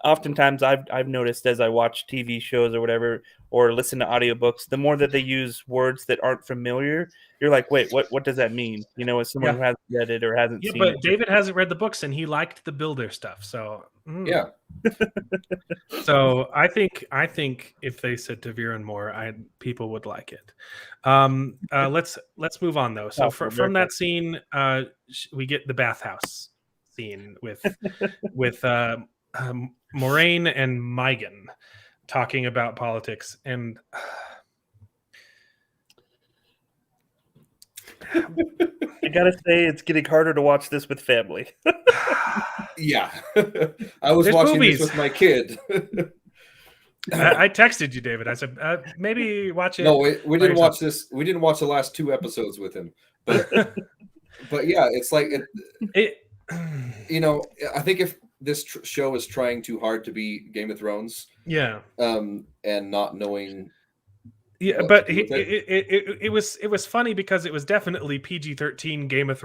oftentimes I've noticed as I watch TV shows or whatever, or listen to audiobooks, the more that they use words that aren't familiar, you're like, wait, what does that mean? You know, as someone who hasn't read it or hasn't Yeah, seen but it. David hasn't read the books and he liked the builder stuff. So Yeah. So I think if they said Taviran more, people would like it. Let's move on though. So from that scene, we get the bathhouse scene with Moraine and Megan talking about politics, and I gotta say, it's getting harder to watch this with family. Yeah. I was There's watching boobies. this with my kid. I texted you, David. I said maybe watch it. No, we didn't watch this. We didn't watch the last 2 episodes with him. But yeah, it's like you know, I think if this show is trying too hard to be Game of Thrones, and not knowing. Yeah, but it was funny because it was definitely PG-13 Game of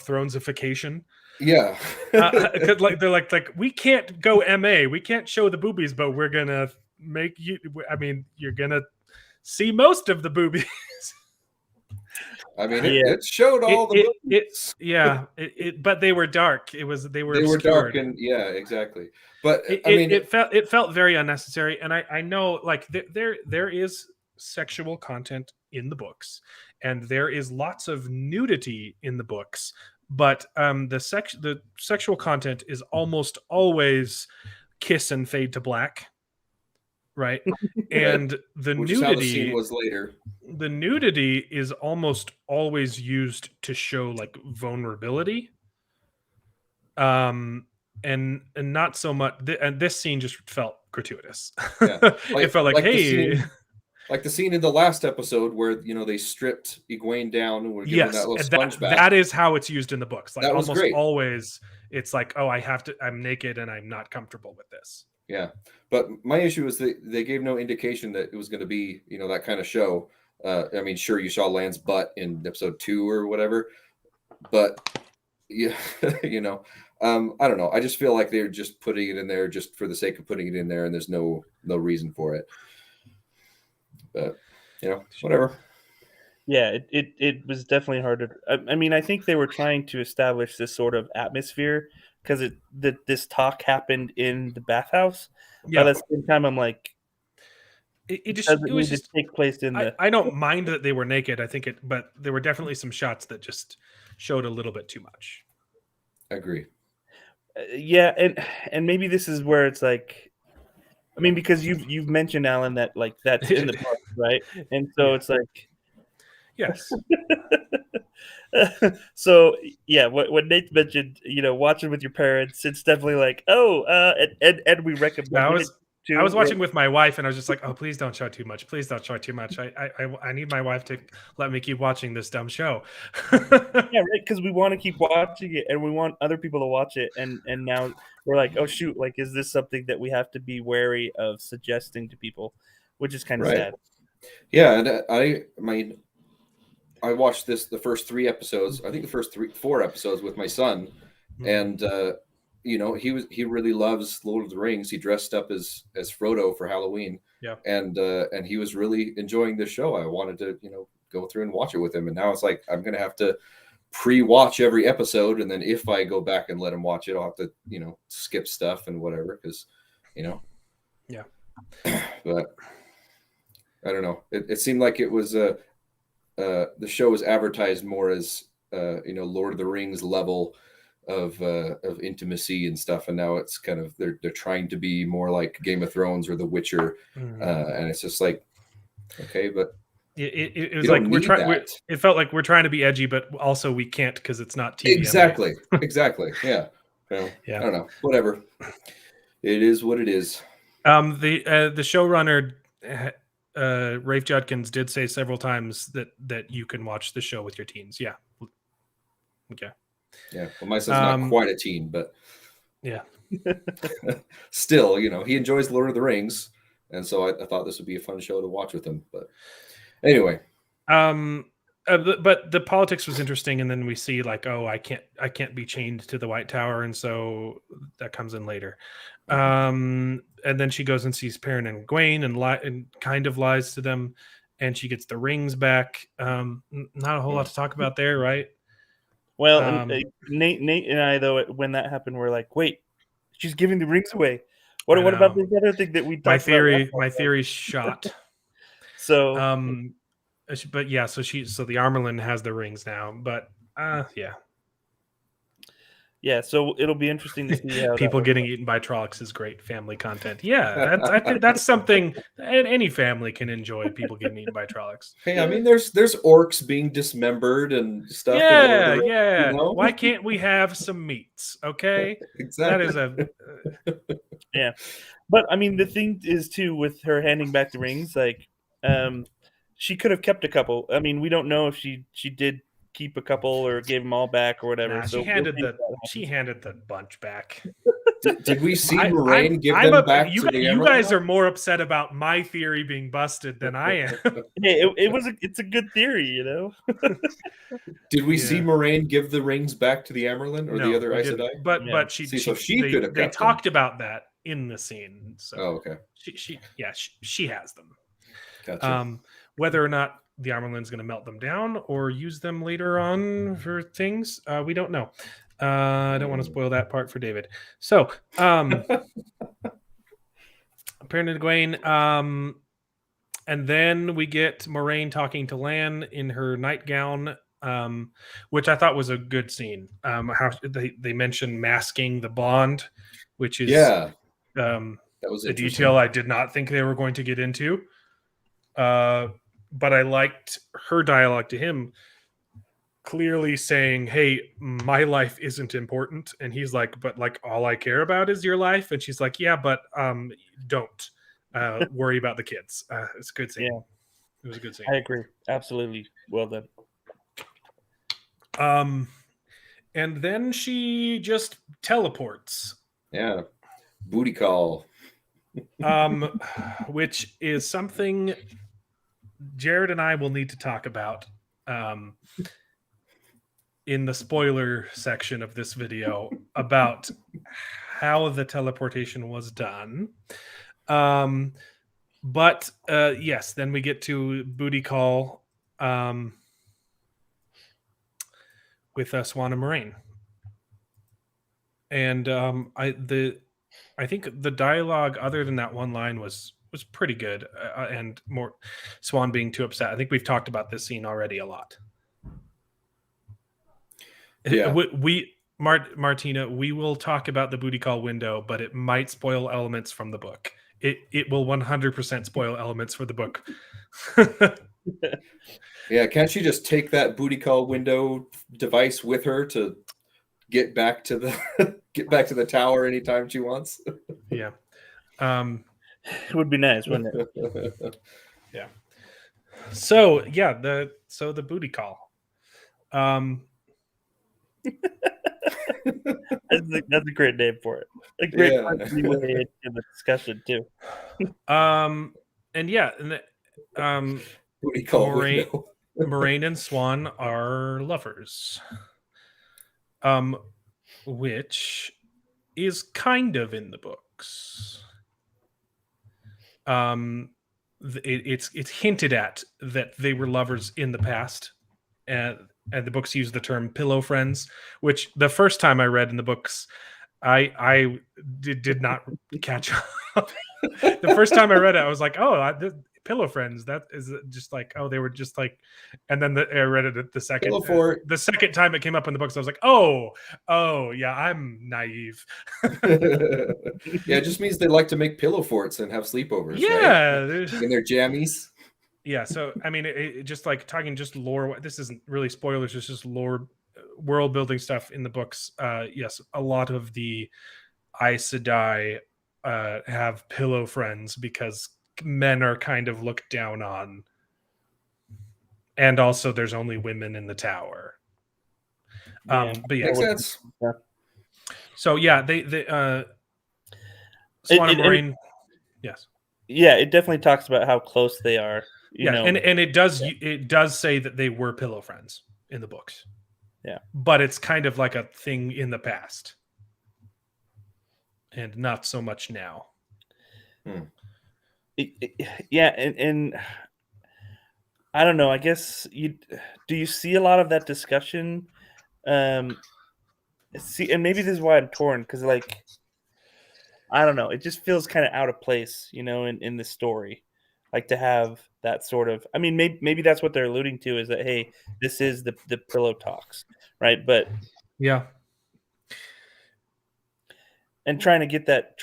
Thronesification. Yeah, because they're like we can't go MA, we can't show the boobies, but we're gonna make you. I mean, you're gonna see most of the boobies. I mean, it showed all the boobies. But they were dark. They were obscured. Dark and exactly. But it felt very unnecessary, and I know like there is sexual content in the books, and there is lots of nudity in the books, but the sexual content is almost always kiss and fade to black, right? And the which nudity is how the scene was later. The nudity is almost always used to show like vulnerability, and not so much. And this scene just felt gratuitous. Yeah. It felt like hey. Like the scene in the last episode where they stripped Egwene down and were giving that little sponge bath. That is how it's used in the books. Like that was almost great. Always, it's like, oh, I'm naked and I'm not comfortable with this. Yeah, but my issue is that they gave no indication that it was going to be that kind of show. I mean, sure, you saw Lan's butt in episode 2 or whatever, but yeah, I don't know. I just feel like they're just putting it in there just for the sake of putting it in there, and there's no reason for it. But whatever. Yeah, it was definitely harder. I mean, I think they were trying to establish this sort of atmosphere because this talk happened in the bathhouse. Yeah. But at the same time, I'm like, it was just take place in the. I don't mind that they were naked. I think but there were definitely some shots that just showed a little bit too much. I agree. Yeah, and maybe this is where it's like. I mean, because you've mentioned, Alan, that like that's in the book, right? And so it's like, yes. So yeah, when Nate mentioned, watching with your parents, it's definitely like, and we recommend it too. I was watching with my wife, and I was just like, oh, please don't show too much. Please don't show too much. I need my wife to let me keep watching this dumb show. Yeah, right. Because we want to keep watching it, and we want other people to watch it, and now we're like, oh shoot, like is this something that we have to be wary of suggesting to people, which is kind of sad. Yeah, and I watched the first 3 episodes. I think the first 4 episodes with my son, and he really loves Lord of the Rings. He dressed up as Frodo for Halloween. Yeah, and he was really enjoying the show. I wanted to go through and watch it with him, and now it's like I'm gonna have to pre-watch every episode, and then if I go back and let him watch it, I'll have to, skip stuff and whatever, because, Yeah. But I don't know. It seemed like it was the show was advertised more as Lord of the Rings level of intimacy and stuff, and now it's kind of they're trying to be more like Game of Thrones or The Witcher, and it's just like, okay, but it was like we're trying. It felt like we're trying to be edgy, but also we can't because it's not TV. Exactly. Yeah. Well, yeah. I don't know. Whatever. It is what it is. The showrunner, Rafe Judkins, did say several times that you can watch the show with your teens. Yeah. Okay. Yeah. Well, my son's not quite a teen, but yeah. Still, he enjoys Lord of the Rings, and so I thought this would be a fun show to watch with him. But anyway. But the politics was interesting, and then we see like, oh, I can't be chained to the White Tower, and so that comes in later. And then she goes and sees Perrin and Egwene and kind of lies to them, and she gets the rings back. Not a whole lot to talk about there, right? Well, Nate and I, though, when that happened, we're like, wait, she's giving the rings away. What about this other thing that we talked about? My theory's shot. So but yeah, so the Armerlin has the rings now, but yeah, so it'll be interesting to see how people getting eaten by Trollocs is great family content. Yeah, I think that's something any family can enjoy. People getting eaten by Trollocs. Hey, I mean, there's orcs being dismembered and stuff. Yeah. Why can't we have some meats? Okay, exactly. That is yeah. But I mean, the thing is too with her handing back the rings, like, she could have kept a couple. I mean, we don't know if she did keep a couple or gave them all back or whatever. Nah, so she handed the bunch back. Did we see Moraine give them back to the You guys are more upset about my theory being busted than I am. Hey, it's a good theory, Did we see Moraine give the rings back to the Amyrlin or the other Aes Sedai? But she could have. They talked about that in the scene. So okay. She has them. Gotcha. Whether or not the Armerlin's going to melt them down or use them later on for things, we don't know. I don't want to spoil that part for David. So, Perrin and Egwene, and then we get Moraine talking to Lan in her nightgown, which I thought was a good scene. How they mentioned masking the bond, which is that was a detail I did not think they were going to get into. But I liked her dialogue to him, clearly saying, hey, my life isn't important. And he's like, but like, all I care about is your life. And she's like, yeah, but don't worry about the kids. It's a good scene. Yeah. It was a good scene. I agree. Absolutely. Well done. And then she just teleports. Yeah. Booty call. Which is something Jared and I will need to talk about in the spoiler section of this video about how the teleportation was done. But yes, then we get to booty call with Swan and Moraine. And I think the dialogue, other than that one line, was pretty good, and more Swan being too upset. I think we've talked about this scene already a lot. Yeah, Martina, we will talk about the booty call window, but it might spoil elements from the book. It will 100% spoil elements for the book. Yeah, can't she just take that booty call window device with her to get back to the tower anytime she wants? Yeah. It would be nice, wouldn't it? Yeah. So the booty call. That's a great name for it. A great way in the discussion too. Booty call Moraine and Swan are lovers. Which is kind of in the books. It's hinted at that they were lovers in the past, and the books use the term pillow friends, which the first time I read in the books, I did not catch up. The first time I read it, I was like, oh, pillow friends. That is just like, oh, they were just like, and then I read it the Pillow fort. second time it came up in the books. I was like, oh, yeah, I'm naive. Yeah, it just means they like to make pillow forts and have sleepovers, Yeah, right? In their jammies. Yeah, so I mean, it just like talking just lore. This isn't really spoilers. It's just lore, world building stuff in the books. Yes, a lot of the Aes Sedai have pillow friends because men are kind of looked down on, and also there's only women in the tower. Yeah. But yeah, Makes sense. so yeah, they Swan and It- Moraine, yes, Yeah, it definitely talks about how close they are. You know, and it does say that they were pillow friends in the books. Yeah. But it's kind of like a thing in the past and not so much now. Yeah, and I don't know. I guess you see a lot of that discussion. See, and maybe this is why I'm torn, because like I don't know, it just feels kind of out of place, in the story, like to have that sort of. I mean, maybe that's what they're alluding to, is that hey, this is the pillow talks, right? But Yeah. and trying to get that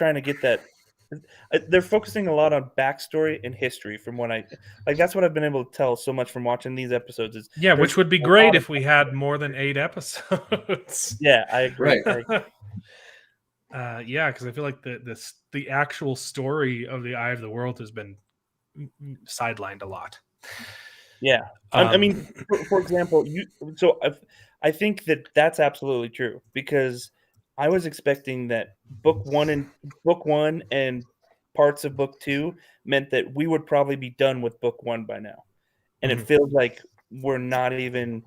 they're focusing a lot on backstory and history from what I like. That's what I've been able to tell so much from watching these episodes. Is Yeah, which there's would be a great lot if of we had more than 8 episodes. Yeah, I agree. Right. Yeah, because I feel like the actual story of the Eye of the World has been sidelined a lot. Yeah, I mean, for example, I think that's absolutely true, because I was expecting that book one and parts of book 2 meant that we would probably be done with book 1 by now, and Mhm. it feels like we're not even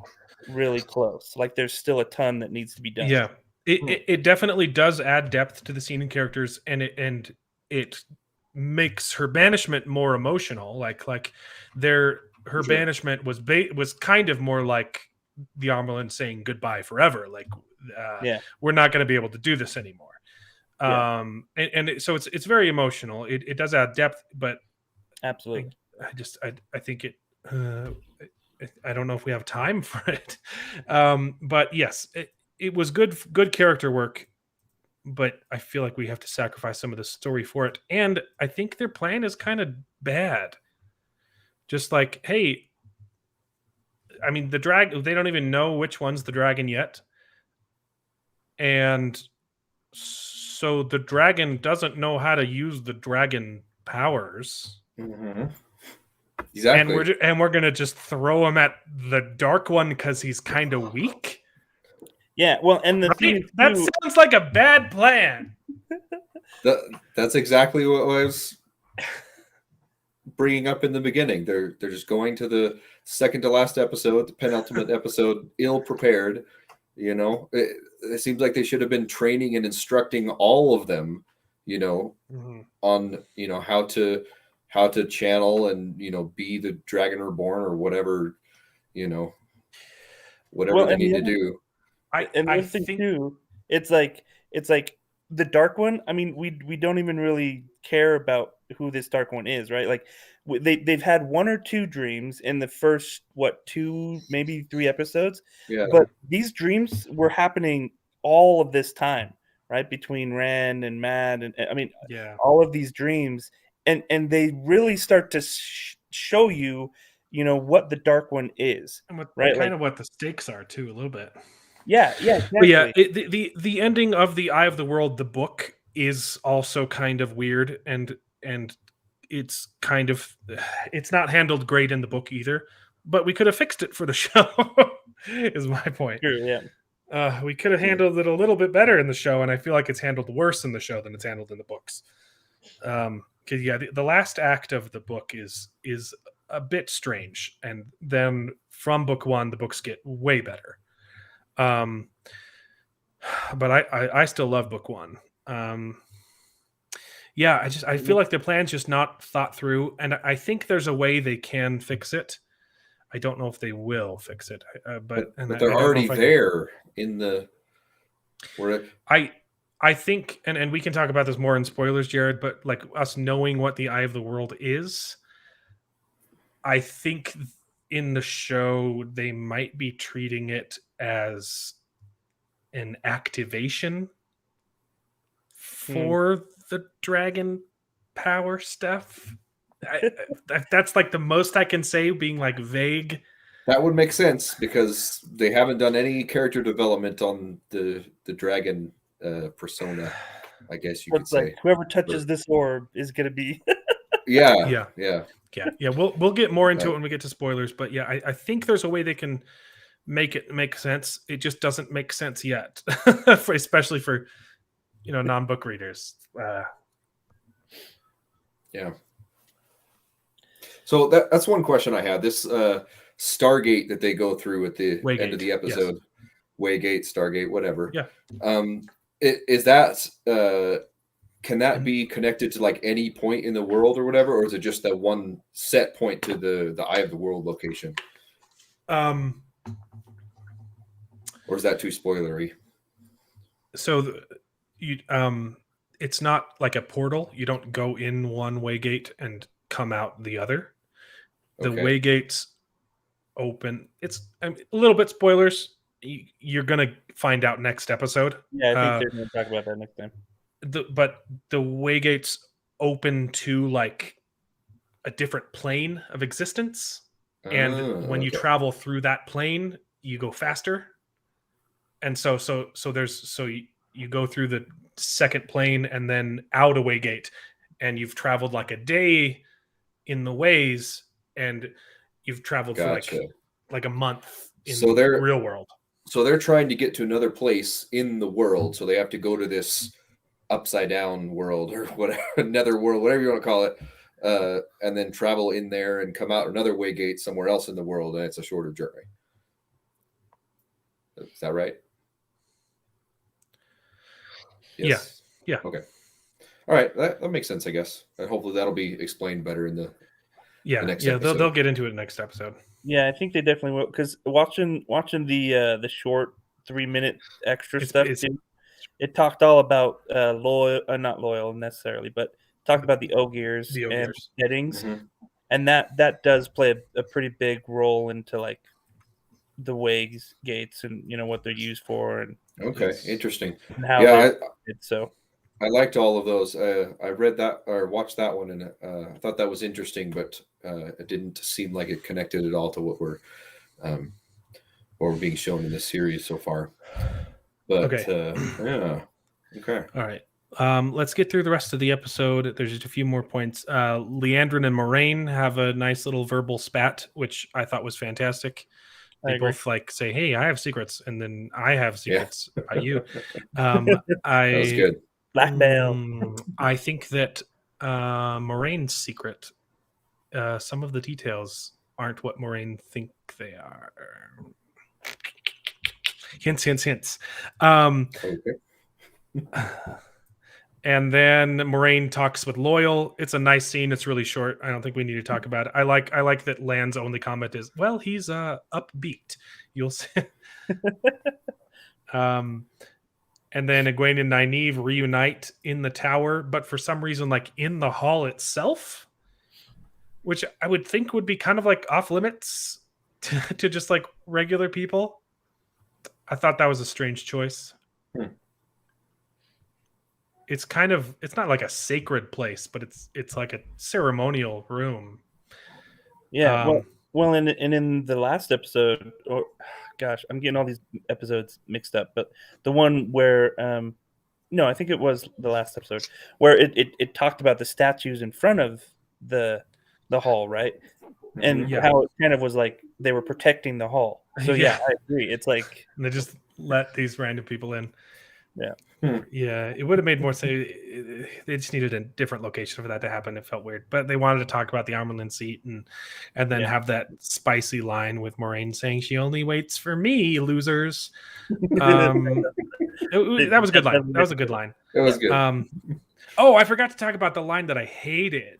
really close. Like there's still a ton that needs to be done. Yeah, it definitely does add depth to the scene and characters, and it makes her banishment more emotional. Like her Sure. banishment was kind of more like the Amerlin saying goodbye forever. Like, Yeah. we're not going to be able to do this anymore. Yeah. So it's very emotional. It does add depth, but Absolutely. I think it. I don't know if we have time for it. But yes, it was good character work, but I feel like we have to sacrifice some of the story for it. And I think their plan is kind of bad. Just like, hey, I mean, they don't even know which one's the dragon yet. And so the dragon doesn't know how to use the dragon powers. Mm-hmm. Exactly. And we're gonna just throw him at the dark one because he's kind of weak. Yeah, well, and the Right? thing That too, sounds like a bad plan. That's exactly what I was bringing up in the beginning. They're just going to the second to last episode, the penultimate episode, ill prepared. It seems like they should have been training and instructing all of them, on how to channel and be the Dragon Reborn or whatever, whatever they need to do. I think too, it's like the dark one. I mean, we don't even really care about who this dark one is, right? Like they've had 1 or 2 dreams in the first 2, maybe 3 episodes. Yeah. But these dreams were happening all of this time, right? Between Rand and Mad, and I mean, yeah, all of these dreams, and they really start to show you, what the dark one is, and right? Kind of what the stakes are too, a little bit. Yeah, exactly. But yeah, the ending of the Eye of the World, the book, is also kind of weird, and it's kind of it's not handled great in the book either. But we could have fixed it for the show. Is my point. True, yeah. We could have handled it a little bit better in the show, and I feel like it's handled worse in the show than it's handled in the books. Because the last act of the book is a bit strange, and then from book 1, the books get way better. But I still love book 1. Yeah, I feel like the plan's just not thought through, and I think there's a way they can fix it. I don't know if they will fix it, but they're I don't know already if I there in the. Where I think, and we can talk about this more in spoilers, Jared, but like us knowing what the Eye of the World is, I think in the show they might be treating it as an activation for the dragon power stuff. That's like the most I can say, being like vague. that would make sense because they haven't done any character development on the dragon persona. I guess you So could it's say. like whoever touches this orb is going to be. Yeah. We'll get more into it when we get to spoilers, but yeah, I think there's a way they can make it make sense. It just doesn't make sense yet, especially for non-book readers. Yeah. So that's one question I had. This Stargate that they go through at the Waygate, end of the episode, yes. Waygate, Stargate, whatever. Yeah. Is that can that be connected to like any point in the world or whatever, or is it just that one set point to the Eye of the World location? Or is that too spoilery? So it's not like a portal. You don't go in one Waygate and come out the other. The Waygates open. It's a little bit spoilers. You're gonna find out next episode. Yeah, I think they're going to talk about that next time. But the Waygates open to like a different plane of existence, and when you travel through that plane, you go faster. And so you go through the second plane and then out a Waygate, and you've traveled like a day in the ways, and you've traveled for like a month in the real world. So they're trying to get to another place in the world, so they have to go to this upside down world or whatever, nether world, whatever you want to call it, and then travel in there and come out another Waygate somewhere else in the world, and it's a shorter journey. Is that right? Yes. Yeah. Okay. All right, that makes sense, I guess. And hopefully that'll be explained better in the next episode. They'll get into it next episode. Yeah, I think they definitely will, because watching the short 3-minute extra stuff too, it talked all about not loyal necessarily, but talked about the Ogiers and settings, and that does play a pretty big role into like the Waygates and what they're used for. And interesting. And how I liked all of those. I read that or watched that one, and I thought that was interesting, but it didn't seem like it connected at all to what we're being shown in this series so far. But okay. All right. Let's get through the rest of the episode. There's just a few more points. Leandrin and Moraine have a nice little verbal spat, which I thought was fantastic. They both like say, "Hey, I have secrets," and then I have secrets about you. That was good. Blackmail. I think that Moraine's secret, some of the details aren't what Moraine think they are. Hints. And then Moraine talks with Loyal. It's a nice scene. It's really short. I don't think we need to talk about it. I like that Lan's only comment is, "Well, he's upbeat." You'll see. And then Egwene and Nynaeve reunite in the tower, but for some reason, like in the hall itself, which I would think would be kind of like off limits to just like regular people. I thought that was a strange choice. It's not like a sacred place, but it's like a ceremonial room. Yeah. Well, and in the last episode, gosh, I'm getting all these episodes mixed up, but the one where, no, I think it was the last episode where it talked about the statues in front of the hall, right? And how it kind of was like they were protecting the hall. So I agree. It's like and they just let these random people in. Yeah. Yeah, it would have made more sense. They just needed a different location for that to happen. It felt weird, but they wanted to talk about the Armelin seat and then have that spicy line with Moraine saying she only waits for me, losers. That was a good line. That was a good line. It was good. I forgot to talk about the line that I hated.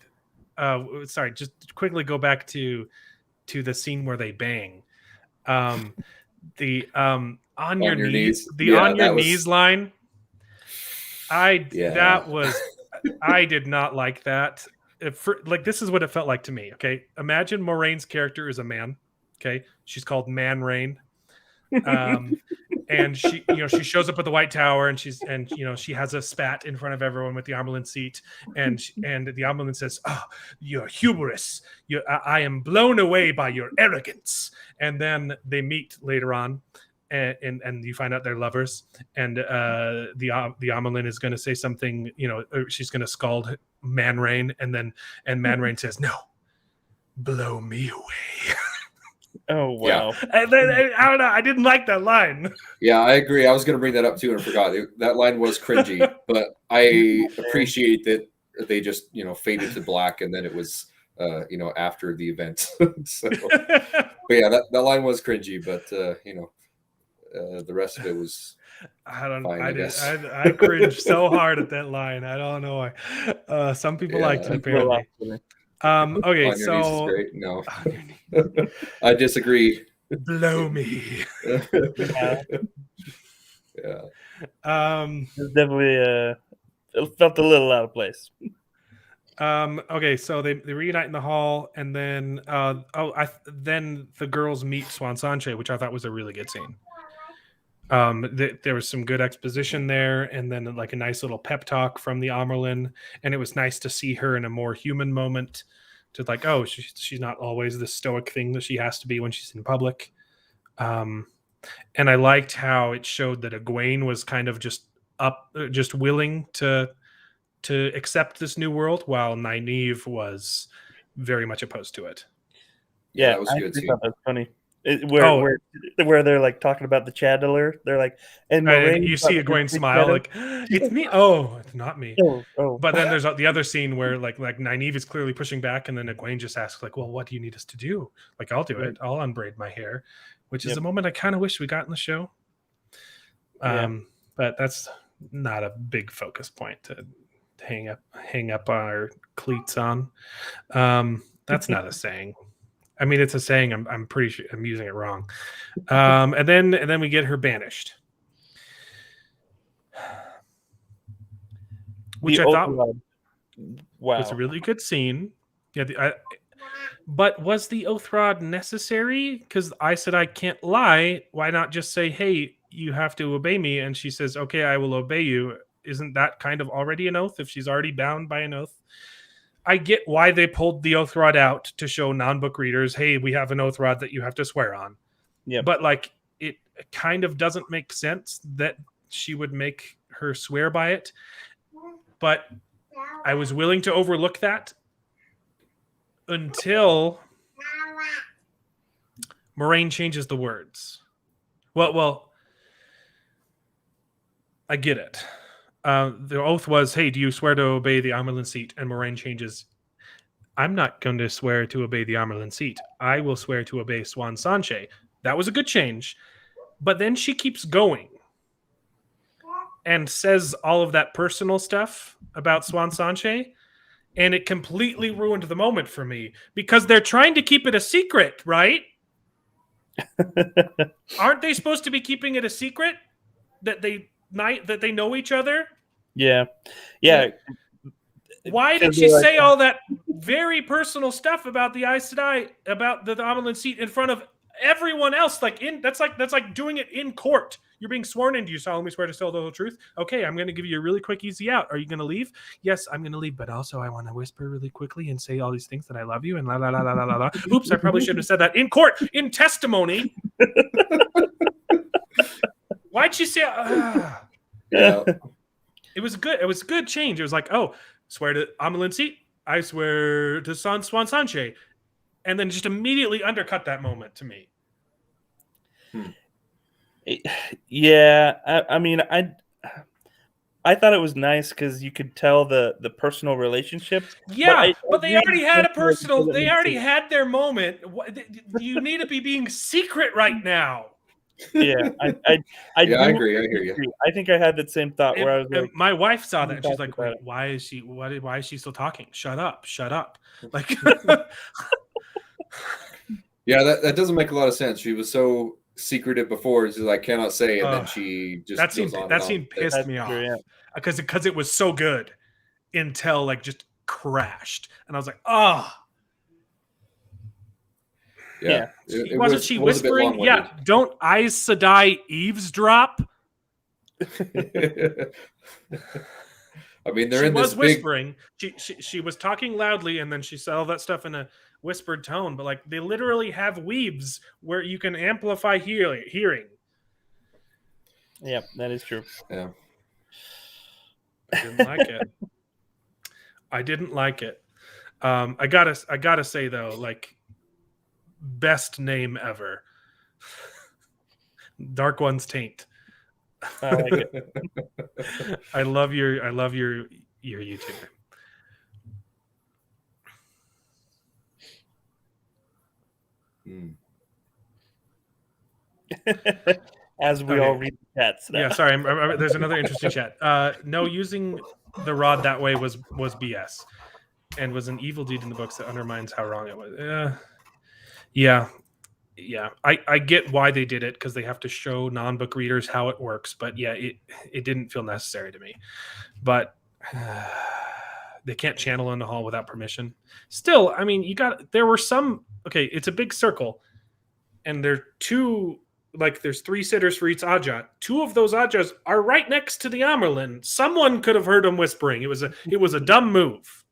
Sorry, just quickly go back to to the scene where they bang. The on your knees, the on your knees line. I did not like that. Like, this is what it felt like to me. Okay, imagine Moraine's character is a man. Okay, she's called Man Rain. And she shows up at the White Tower, and she has a spat in front of everyone with the Amelin seat, and the Amelin says, "Oh, your hubris! I am blown away by your arrogance." And then they meet later on, and you find out they're lovers, and the Amelin is going to say something, she's going to scald Man Rain, and Man Rain says, "No, blow me away." Oh, wow. Yeah. And then, I don't know. I didn't like that line. Yeah, I agree. I was going to bring that up too and forgot. That line was cringy, but I appreciate that they just, faded to black, and then it was, after the event. So, but yeah, that line was cringy, but, the rest of it was I cringed so hard at that line. I don't know why. Some people liked it, apparently. Okay, so great. No, I disagree. Blow me. Yeah. It's definitely it felt a little out of place. Okay, so they reunite in the hall, and then then the girls meet Swan Sanche, which I thought was a really good scene. There was some good exposition there, and then like a nice little pep talk from the Amerlin, and it was nice to see her in a more human moment, to like, oh, she's not always the stoic thing that she has to be when she's in public. And I liked how it showed that Egwene was kind of just willing to accept this new world, while Nynaeve was very much opposed to it. Yeah, that was good too. That was funny. Where they're like talking about the Chandler, they're like, and you see Egwene smile like, it's me. Oh, it's not me. Oh. But then there's the other scene where like Nynaeve is clearly pushing back, and then Egwene just asks like, well, what do you need us to do? Like, I'll do it. I'll unbraid my hair, which is a moment I kind of wish we got in the show. But that's not a big focus point to hang up our cleats on. That's not a saying. I mean, it's a saying. I'm pretty sure I'm using it wrong. And then we get her banished, which I thought was a really good scene. Yeah, but was the oath rod necessary? Because I said I can't lie. Why not just say, "Hey, you have to obey me"? And she says, "Okay, I will obey you." Isn't that kind of already an oath if she's already bound by an oath? I get why they pulled the oath rod out to show non-book readers, hey, we have an oath rod that you have to swear on. Yeah, but like it kind of doesn't make sense that she would make her swear by it. But I was willing to overlook that until Moraine changes the words. Well, I get it. The oath was, hey, do you swear to obey the Amerlin seat? And Moraine changes, I'm not going to swear to obey the Amerlin seat. I will swear to obey Swan Sanche. That was a good change. But then she keeps going and says all of that personal stuff about Swan Sanche, and it completely ruined the moment for me, because they're trying to keep it a secret, right? Aren't they supposed to be keeping it a secret that they know each other? Yeah. Why did she say all that very personal stuff about the Aes Sedai, about the Amelin seat in front of everyone else? That's like doing it in court. You're being sworn in. Do you solemnly swear to tell the whole truth? Okay, I'm going to give you a really quick, easy out. Are you going to leave? Yes, I'm going to leave, but also I want to whisper really quickly and say all these things that I love you and la la la la la la la. Oops, I probably should have said that in court, in testimony. Why'd she say? Yeah. It was good. It was a good change. It was like, oh, swear to Amelin seat. I swear to Swan Sanche, and then just immediately undercut that moment to me. Yeah, I mean, I thought it was nice because you could tell the personal relationship. Yeah, but they already had a personal. They already had their moment. You need to be being secret right now. Yeah, I agree. I hear you. I think I had that same thought where I was like, my wife saw that and she's like, wait, why is she still talking? Shut up. Like, Yeah, that doesn't make a lot of sense. She was so secretive before. She's like, cannot say, and then she just goes on. That scene pissed That's me off true, yeah. because it was so good until like just crashed, and I was like, oh. Yeah. Wasn't she whispering? Yeah, don't Aes Sedai eavesdrop? I mean, they're She in was this whispering. She was talking loudly, and then she said all that stuff in a whispered tone. But like they literally have weaves where you can amplify hearing. Yeah, that is true. Yeah. I didn't like it. I didn't like it. I gotta say though, like best name ever. Dark One's Taint. I like it. I love your YouTube Mm. As we all read the chats now. Yeah, sorry. There's another interesting chat. No, using the rod that way was BS, and was an evil deed in the books that undermines how wrong it was. Yeah. I get why they did it because they have to show non-book readers how it works. But yeah, it didn't feel necessary to me. But they can't channel in the hall without permission. Still, I mean, there were some. Okay, it's a big circle, and there are two. Like there's 3 sitters for each Ajah. 2 of those Ajahs are right next to the Amerlin. Someone could have heard them whispering. It was a dumb move.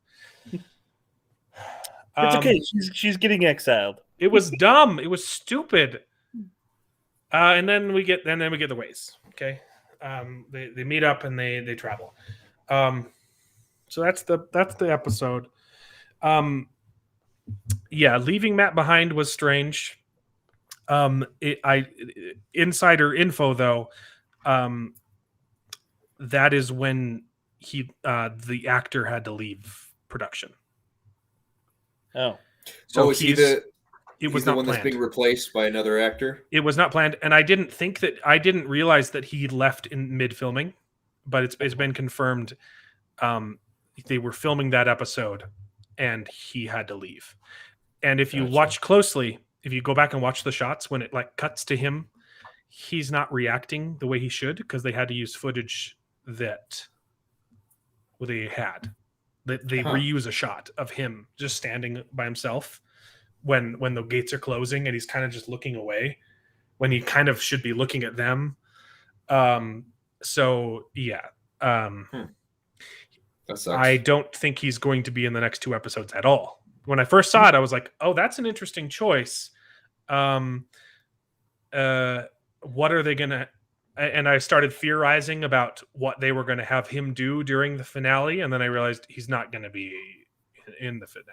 It's okay. She's getting exiled. It was dumb. It was stupid. And then we get the ways. Okay, they meet up and they travel. So that's the episode. Yeah, leaving Matt behind was strange. Insider info though, that is when the actor had to leave production. Oh, so is he it was the not one planned. that's being replaced by another actor? It was not planned, and I didn't realize that he left in mid filming, but it's been confirmed. They were filming that episode, and he had to leave. And if you watch closely, if you go back and watch the shots when it like cuts to him, he's not reacting the way he should because they had to use footage that they had. They reuse a shot of him just standing by himself when the gates are closing and he's kind of just looking away when he kind of should be looking at them. So yeah. That sucks. I don't think he's going to be in the next 2 episodes at all. When I first saw it, I was like, oh, that's an interesting choice. What are they going to... And I started theorizing about what they were going to have him do during the finale, and then I realized he's not going to be in the finale.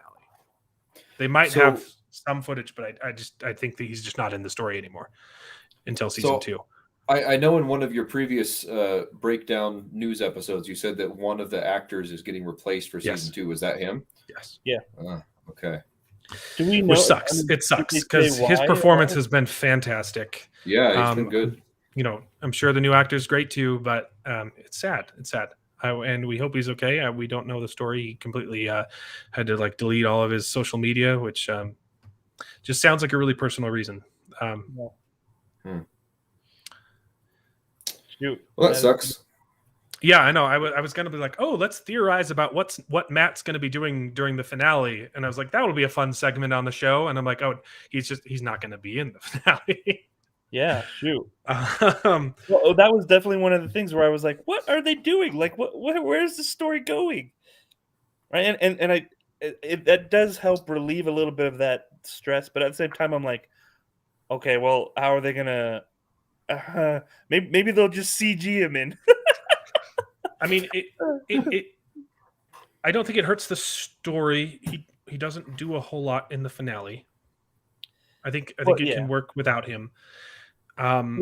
They might have some footage, but I think that he's just not in the story anymore until season 2. I know in one of your previous breakdown news episodes, you said that one of the actors is getting replaced for season 2. Was that him? Yes. Yeah. Okay. Do we know? Which sucks. It sucks because his performance has been fantastic. Yeah, he's been good. You know, I'm sure the new actor is great too, but it's sad. It's sad. And we hope he's okay. We don't know the story. He completely had to like delete all of his social media, which just sounds like a really personal reason. Well, that sucks. Yeah, I know. I was going to be like, oh, let's theorize about what Matt's going to be doing during the finale, and I was like, that will be a fun segment on the show. And I'm like, oh, he's not going to be in the finale. Yeah, shoot. Well, that was definitely one of the things where I was like, what are they doing? Like, where's the story going? Right, and that does help relieve a little bit of that stress, but at the same time, I'm like, okay, well, how are they gonna? Maybe they'll just CG him in. I mean, I don't think it hurts the story. He doesn't do a whole lot in the finale. I think it can work without him.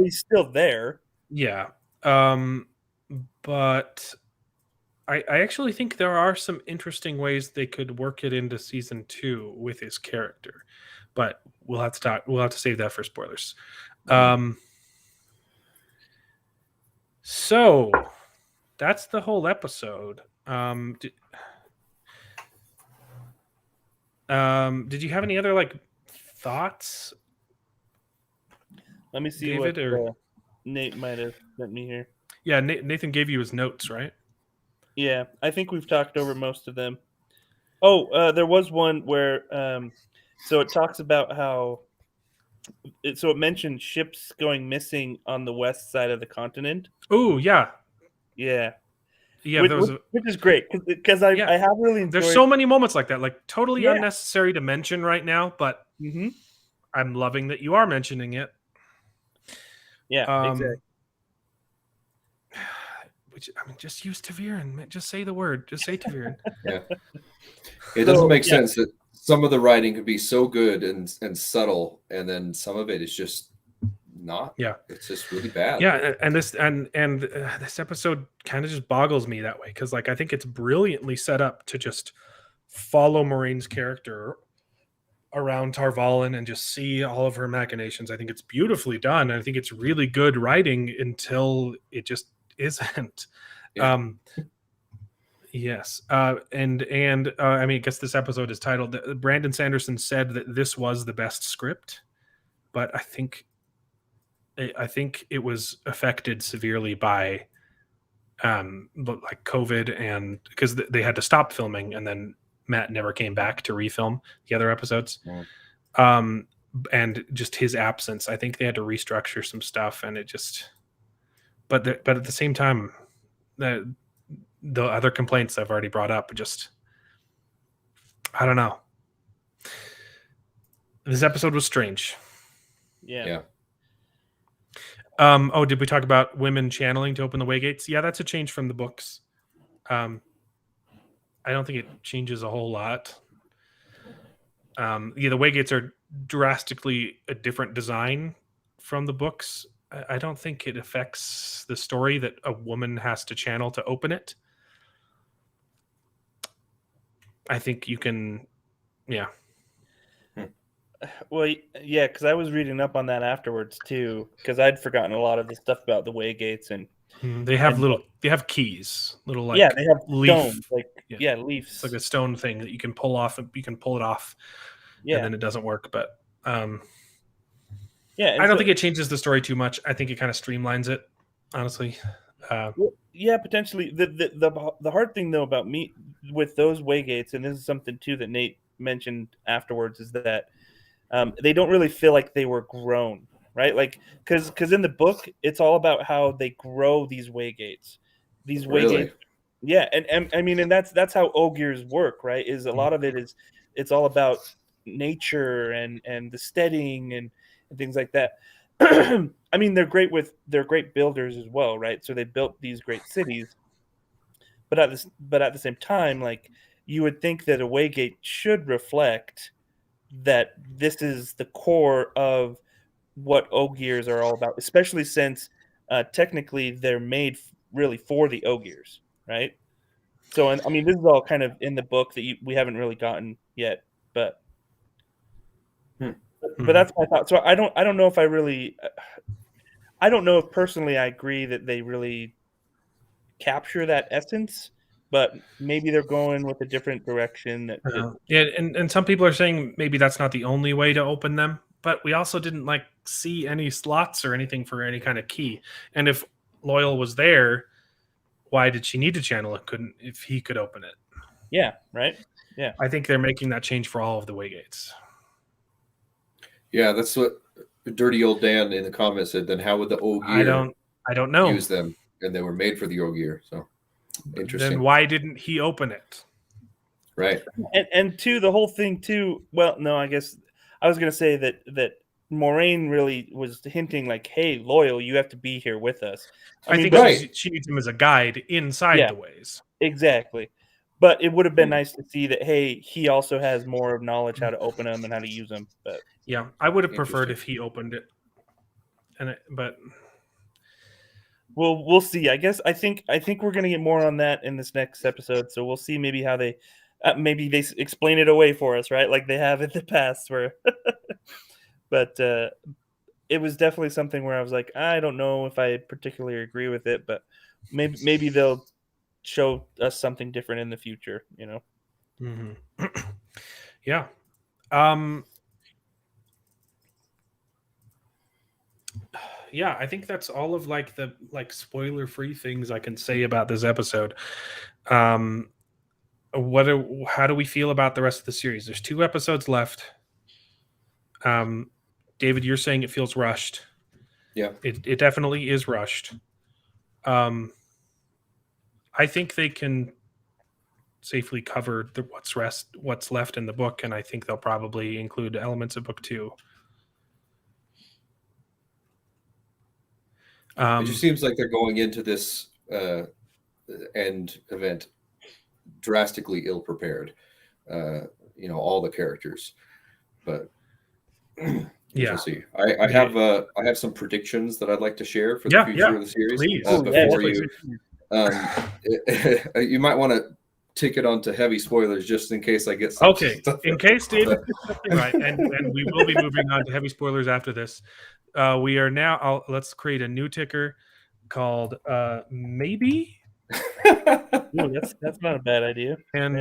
He's still there. Yeah. But I actually think there are some interesting ways they could work it into season 2 with his character. But we'll have to save that for spoilers. So that's the whole episode. Did you have any other like thoughts? Let me see David, what or Nate might have sent me here. yeah, Nathan gave you his notes, right? Yeah, I think we've talked over most of them. Oh, there was one where, so it talks about how, so it mentioned ships going missing on the west side of the continent. Oh yeah, Yeah, yeah. which, There was which, which is great because I yeah. have really There's enjoyed. so many moments like that, like totally Yeah. unnecessary to mention right now, but Hmm. I'm loving that you are mentioning it. Yeah, exactly. Which I mean, just use Taviran. Just say the word. Just say Taviran. Yeah. It doesn't make yeah. sense that some of the writing could be so good and subtle, and then some of it is just not. Yeah. It's just really bad. Yeah, and this this episode kind of just boggles me that way because, like, I think it's brilliantly set up to just follow Moraine's character around Tarvalin and just see all of her machinations. I think it's beautifully done. I think it's really good writing until it just isn't. Yeah. Yes, and I mean, I guess this episode is titled. Brandon Sanderson said that this was the best script, but I think it was affected severely by like COVID, and because they had to stop filming, and then Matt never came back to refilm the other episodes. Yeah. And just his absence, I think they had to restructure some stuff, and it just. But at the same time, the other complaints I've already brought up, just I don't know. This episode was strange. Yeah. Oh, did we talk about women channeling to open the waygates? Yeah, that's a change from the books. I don't think it changes a whole lot. Yeah, the waygates are drastically a different design from the books. I don't think it affects the story that a woman has to channel to open it. I think you can, yeah. Well, yeah, because I was reading up on that afterwards too, because I'd forgotten a lot of the stuff about the waygates and They have they have keys, little like yeah, they have leaf. stones, like leaves. It's like a stone thing that you can pull off. You can pull it off, and then it doesn't work. But yeah, I don't think it changes the story too much. I think it kind of streamlines it, honestly. Well, yeah, potentially. The hard thing though about me with those waygates, and this is something too that Nate mentioned afterwards, is that they don't really feel like they were grown, right? Like because in the book, it's all about how they grow these waygates. These waygates, yeah, and I mean, and that's how Ogiers work, right? Is a lot of it is it's all about nature and the steadying and things like that. I mean, they're great builders as well, right? So they built these great cities, but at the same time, like you would think that a waygate should reflect that this is the core of what Ogiers are all about, especially since technically they're made really for the Ogiers, right? So, and I mean, this is all kind of in the book that we haven't really gotten yet, but that's my thought. So I don't know if I don't know if personally I agree that they really capture that essence, but maybe they're going with a different direction. Yeah, and some people are saying maybe that's not the only way to open them, but we also didn't like see any slots or anything for any kind of key. And if Loyal was there, why did she need to channel it? Couldn't if he could open it? Yeah, right. Yeah, I think they're making that change for all of the waygates. Yeah, that's what Dirty Old Dan in the comments said. Then how would the Ogier I don't know. use them? And they were made for the Ogier. So interesting. Then why didn't he open it? Right. and two, the whole thing too. Well, no, I guess I was going to say that Moraine really was hinting like, "Hey, Loyal, you have to be here with us." I think she needs him as a guide inside the ways. Exactly. But it would have been nice to see that, hey, he also has more of knowledge how to open them and how to use them. But yeah, I would have preferred if he opened it. But we'll see. I think we're gonna get more on that in this next episode. So we'll see maybe how they maybe they explain it away for us, right? Like they have in the past. Where, but it was definitely something where I was like, I don't know if I particularly agree with it, but maybe they'll show us something different in the future, you know. Mm-hmm. Yeah. yeah, I think that's all of like the spoiler-free things I can say about this episode. How do we feel about the rest of the series? There's 2 episodes left. David, you're saying it feels rushed. Yeah. It definitely is rushed. I think they can safely cover what's left in the book, and I think they'll probably include elements of book 2. It just seems like they're going into this end event drastically ill prepared. All the characters, but yeah, we'll see. I have some predictions that I'd like to share for the future of the series. Please. Before you might want to take it on to heavy spoilers just in case I get some stuff. In case David gets something right, and we will be moving on to heavy spoilers after this. We are now. Let's create a new ticker called maybe. Ooh, that's not a bad idea. And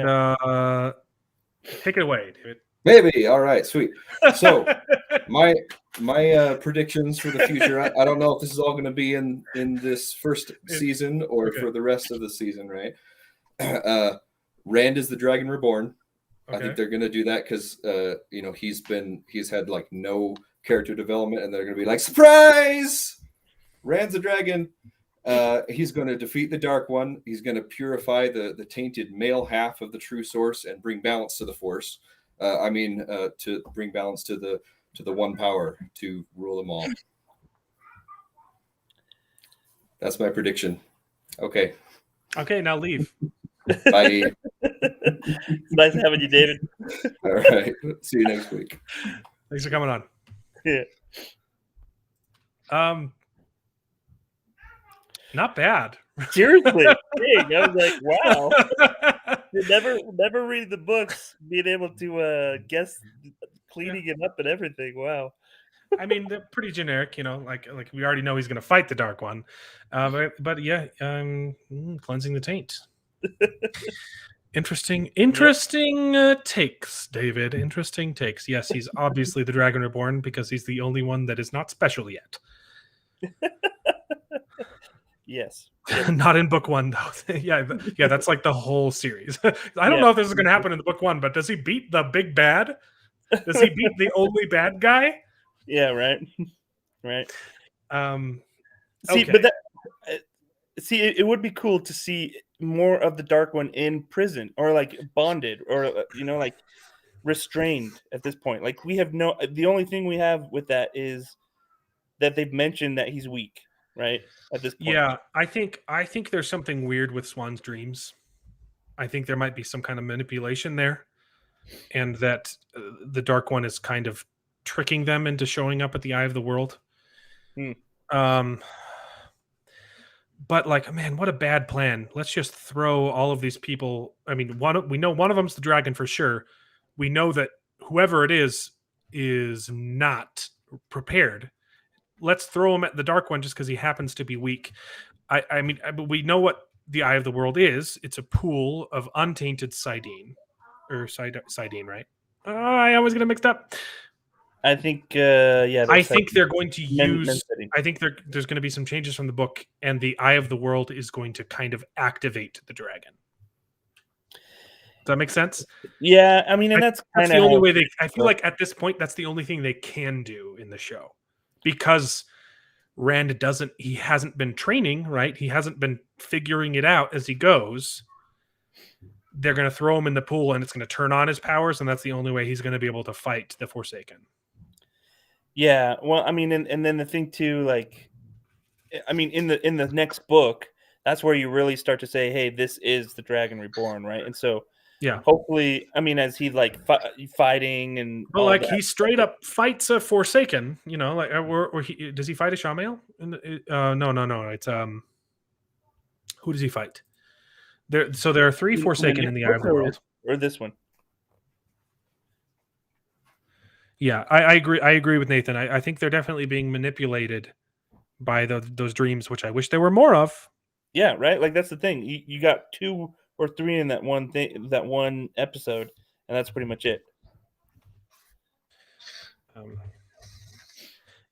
take it away, David. Maybe. All right, sweet. So my predictions for the future. I don't know if this is all going to be in this first season or for the rest of the season, right? Rand is the Dragon Reborn. Okay. I think they're going to do that because he's had like no character development, and they're going to be like, surprise! Rand's a dragon. He's going to defeat the Dark One. He's going to purify the tainted male half of the true source and bring balance to the Force. To bring balance to the one power to rule them all. That's my prediction. Okay. Okay, now leave. Bye. It's nice having you, David. All right. See you next week. Thanks for coming on. Yeah. Not bad. Seriously. Dang, I was like, wow. Never read the books, being able to guess cleaning it up and everything. Wow. I mean, they're pretty generic, like we already know he's going to fight the Dark One. But yeah, cleansing the taint. Interesting takes, David. Interesting takes. Yes, he's obviously the Dragon Reborn because he's the only one that is not special yet. Yes. Not in book 1, though. yeah, that's like the whole series. I don't know if this is going to happen in book 1, but does he beat the big bad? Does he beat the only bad guy? Yeah, right. Right. See, but it would be cool to see more of the Dark One in prison or like bonded or like restrained at this point. Like the only thing we have with that is that they've mentioned that he's weak, right? At this point. Yeah, I think there's something weird with Swan's dreams. I think there might be some kind of manipulation there, and that the Dark One is kind of tricking them into showing up at the Eye of the World. But like, man, what a bad plan. Let's just throw all of these people. I mean, we know one of them's the dragon for sure. We know that whoever it is not prepared. Let's throw him at the Dark One just because he happens to be weak. I mean, we know what the Eye of the World is. It's a pool of untainted Sidene. Or Sidene, right? I always get it mixed up. I think, I think they're going to use. I think there's going to be some changes from the book, and the Eye of the World is going to kind of activate the dragon. Does that make sense? Yeah, I mean, and that's the only way they. I feel like at this point, that's the only thing they can do in the show, because Rand he hasn't been training, right? He hasn't been figuring it out as he goes. They're going to throw him in the pool, and it's going to turn on his powers, and that's the only way he's going to be able to fight the Forsaken. Yeah, well, I mean, and then the thing too, like, I mean, in the next book, that's where you really start to say, "Hey, this is the Dragon Reborn," right? And so, yeah, hopefully, I mean, as he like fighting and he straight up fights a Forsaken, like, or does he fight a Shamael? No, it's who does he fight? There are 3 Forsaken in the Eye of the World, or this one. Yeah, I agree. I agree with Nathan. I think they're definitely being manipulated by those dreams, which I wish there were more of. Yeah, right. Like that's the thing. You got 2 or 3 in that one episode, and that's pretty much it.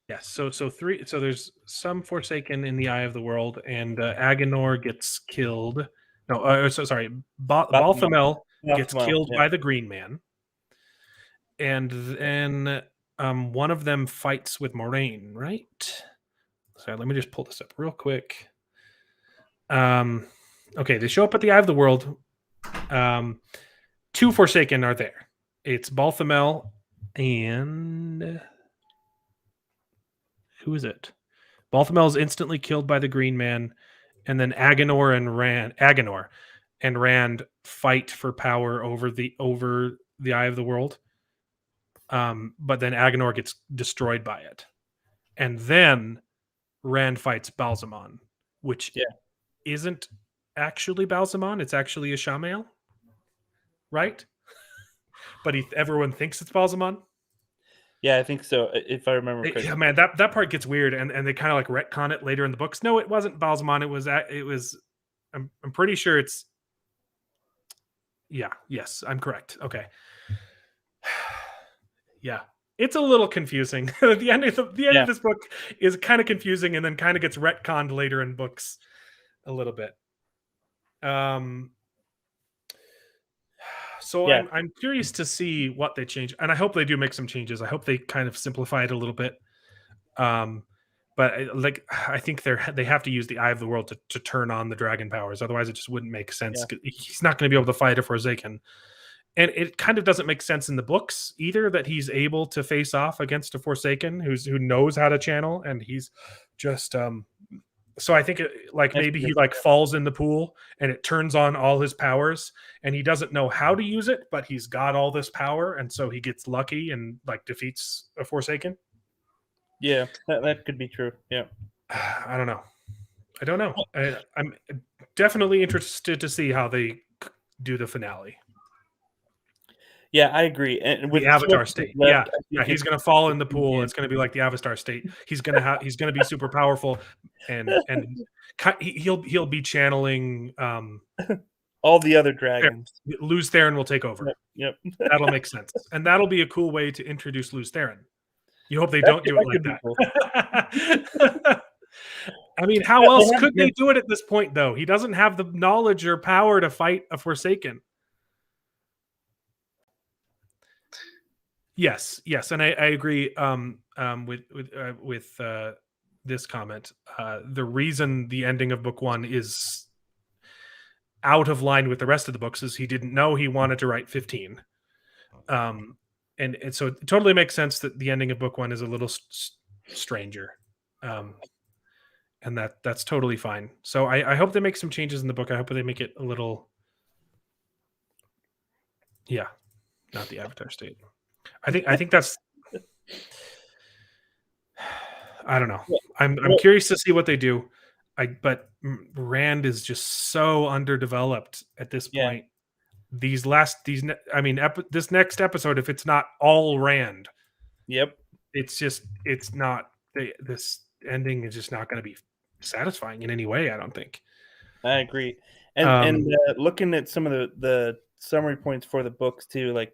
Yes. So three. So there's some Forsaken in the Eye of the World, and Agenor gets killed. No, sorry. Balthamel gets killed by the Green Man, and then one of them fights with Moraine. Right. Sorry. Let me just pull this up real quick. Okay. They show up at the Eye of the World. Two Forsaken are there. It's Balthamel and who is it? Balthamel is instantly killed by the Green Man, and then Agenor and Rand fight for power over the Eye of the World. But then Agenor gets destroyed by it, and then Rand fights Balsamon, which isn't actually Balsamon; it's actually a Ishamael, right? But everyone thinks it's Balsamon. Yeah, I think so. If I remember correctly. Yeah, man, that part gets weird, and they kind of like retcon it later in the books. No, it wasn't Balsamon. It was. I'm pretty sure it's. Yeah. Yes, I'm correct. Okay. Yeah, it's a little confusing. The end of this book is kind of confusing, and then kind of gets retconned later in books a little bit. So I'm curious to see what they change, and I hope they do make some changes. I hope they kind of simplify it a little bit. But I think they have to use the Eye of the World to turn on the dragon powers. Otherwise, it just wouldn't make sense. Yeah. He's not going to be able to fight a Forsaken, and it kind of doesn't make sense in the books either that he's able to face off against a Forsaken who knows how to channel, and he's just So I think maybe he falls in the pool and it turns on all his powers, and he doesn't know how to use it, but he's got all this power, and so he gets lucky and defeats a Forsaken. Yeah, that could be true. Yeah, I don't know. I'm definitely interested to see how they do the finale. Yeah, I agree. And with the Avatar state, yeah, he's gonna fall in the pool. It's gonna be like the Avatar state. He's gonna be super powerful, and he'll be channeling all the other dragons. Lews Therin will take over. Yep. That'll make sense, and that'll be a cool way to introduce Lews Therin. You hope they don't do it like that. Cool. I mean, how else could they do it at this point, though? He doesn't have the knowledge or power to fight a Forsaken. Yes, and I agree with this comment. The reason the ending of book one is out of line with the rest of the books is he didn't know he wanted to write 15. And so it totally makes sense that the ending of book one is a little stranger. And that's totally fine. So I hope they make some changes in the book. I hope they make it a little... Yeah, not the Avatar state. I think that's... I don't know. I'm curious to see what they do. But Rand is just so underdeveloped at this point. This next episode, if it's not all Rand, this ending is just not going to be satisfying in any way. I don't think. I agree. And looking at some of the summary points for the books too,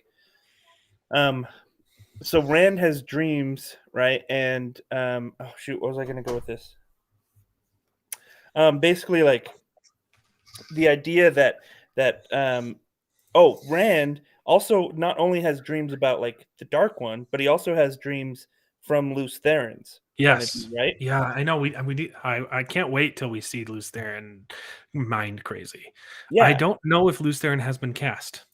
so Rand has dreams, right? And what was I going to go with this? Basically, the idea that Rand also not only has dreams about the Dark One, but he also has dreams from Lews Therin's. Yes, right. Yeah, I know. We need. I can't wait till we see Lews Therin mind crazy. Yeah, I don't know if Lews Therin has been cast.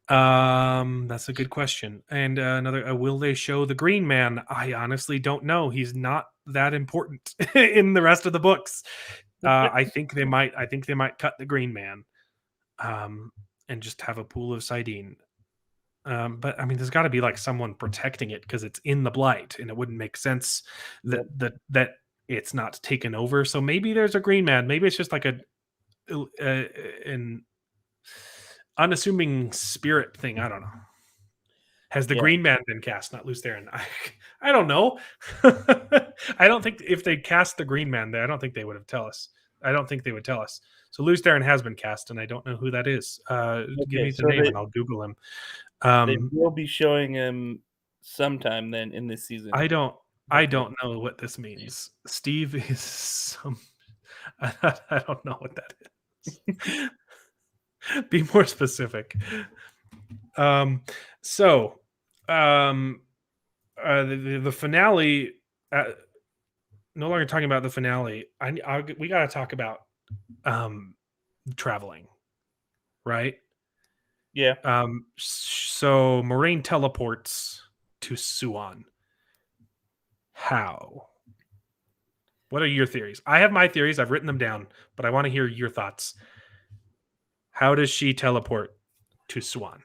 That's a good question. And another, will they show the Green Man? I honestly don't know. He's not that important in the rest of the books. I think they might cut the Green Man, and just have a pool of Sidene. But I mean, there's got to be someone protecting it because it's in the Blight, and it wouldn't make sense that it's not taken over. So maybe there's a Green Man. Maybe it's just an unassuming spirit thing. I don't know. Has the Green Man been cast, not Lews Therin? I don't know. I don't think if they cast the Green Man, I don't think they would have tell us. I don't think they would tell us. So Lews Therin has been cast, and I don't know who that is. Give me the name, and I'll Google him. They will be showing him sometime then in this season. I don't I don't know what this means. Steve is some. I don't know what that is. Be more specific. So, the finale. No longer talking about the finale. We got to talk about traveling, right? Yeah. So Moraine teleports to Suan. How? What are your theories? I have my theories. I've written them down, but I want to hear your thoughts. How does she teleport to Swan?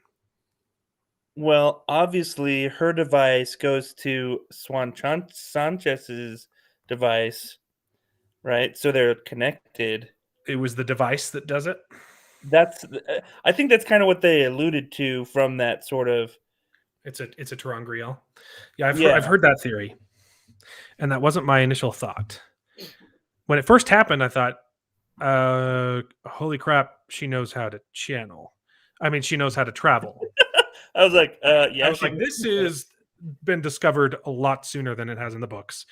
Well, obviously, her device goes to Sanchez's device, right? So they're connected. It was the device that does it. I think that's kind of what they alluded to from that sort of. It's a Terangriel. Yeah, I've Yeah. heard that theory, and that wasn't my initial thought. When it first happened, I thought, "Holy crap, she knows how to channel." I mean, she knows how to travel. I was like, yeah. I was like, this has been discovered a lot sooner than it has in the books.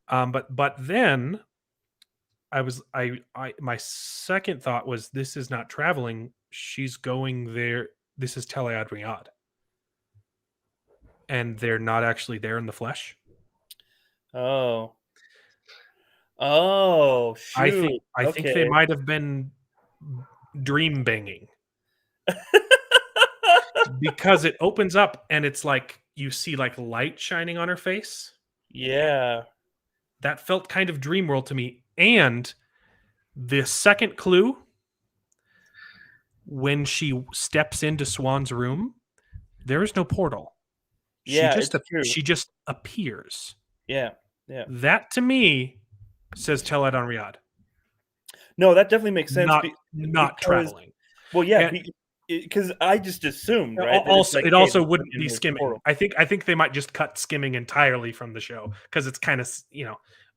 But then my second thought was, this is not traveling. She's going there. This is Telead Riyadh. And they're not actually there in the flesh. Oh, shoot. I think they might have been dream banging. Because it opens up and it's like you see like light shining on her face. Yeah. That felt kind of dream world to me. And the second clue, when she steps into Swan's room, there is no portal. Yeah, She just appears. Yeah. Yeah. That to me says Teled on Riyadh. No, that definitely makes sense. Not traveling. Well, yeah, because I just assumed, right? Also, it also wouldn't be skimming. Portal. I think they might just cut skimming entirely from the show because it's kind of,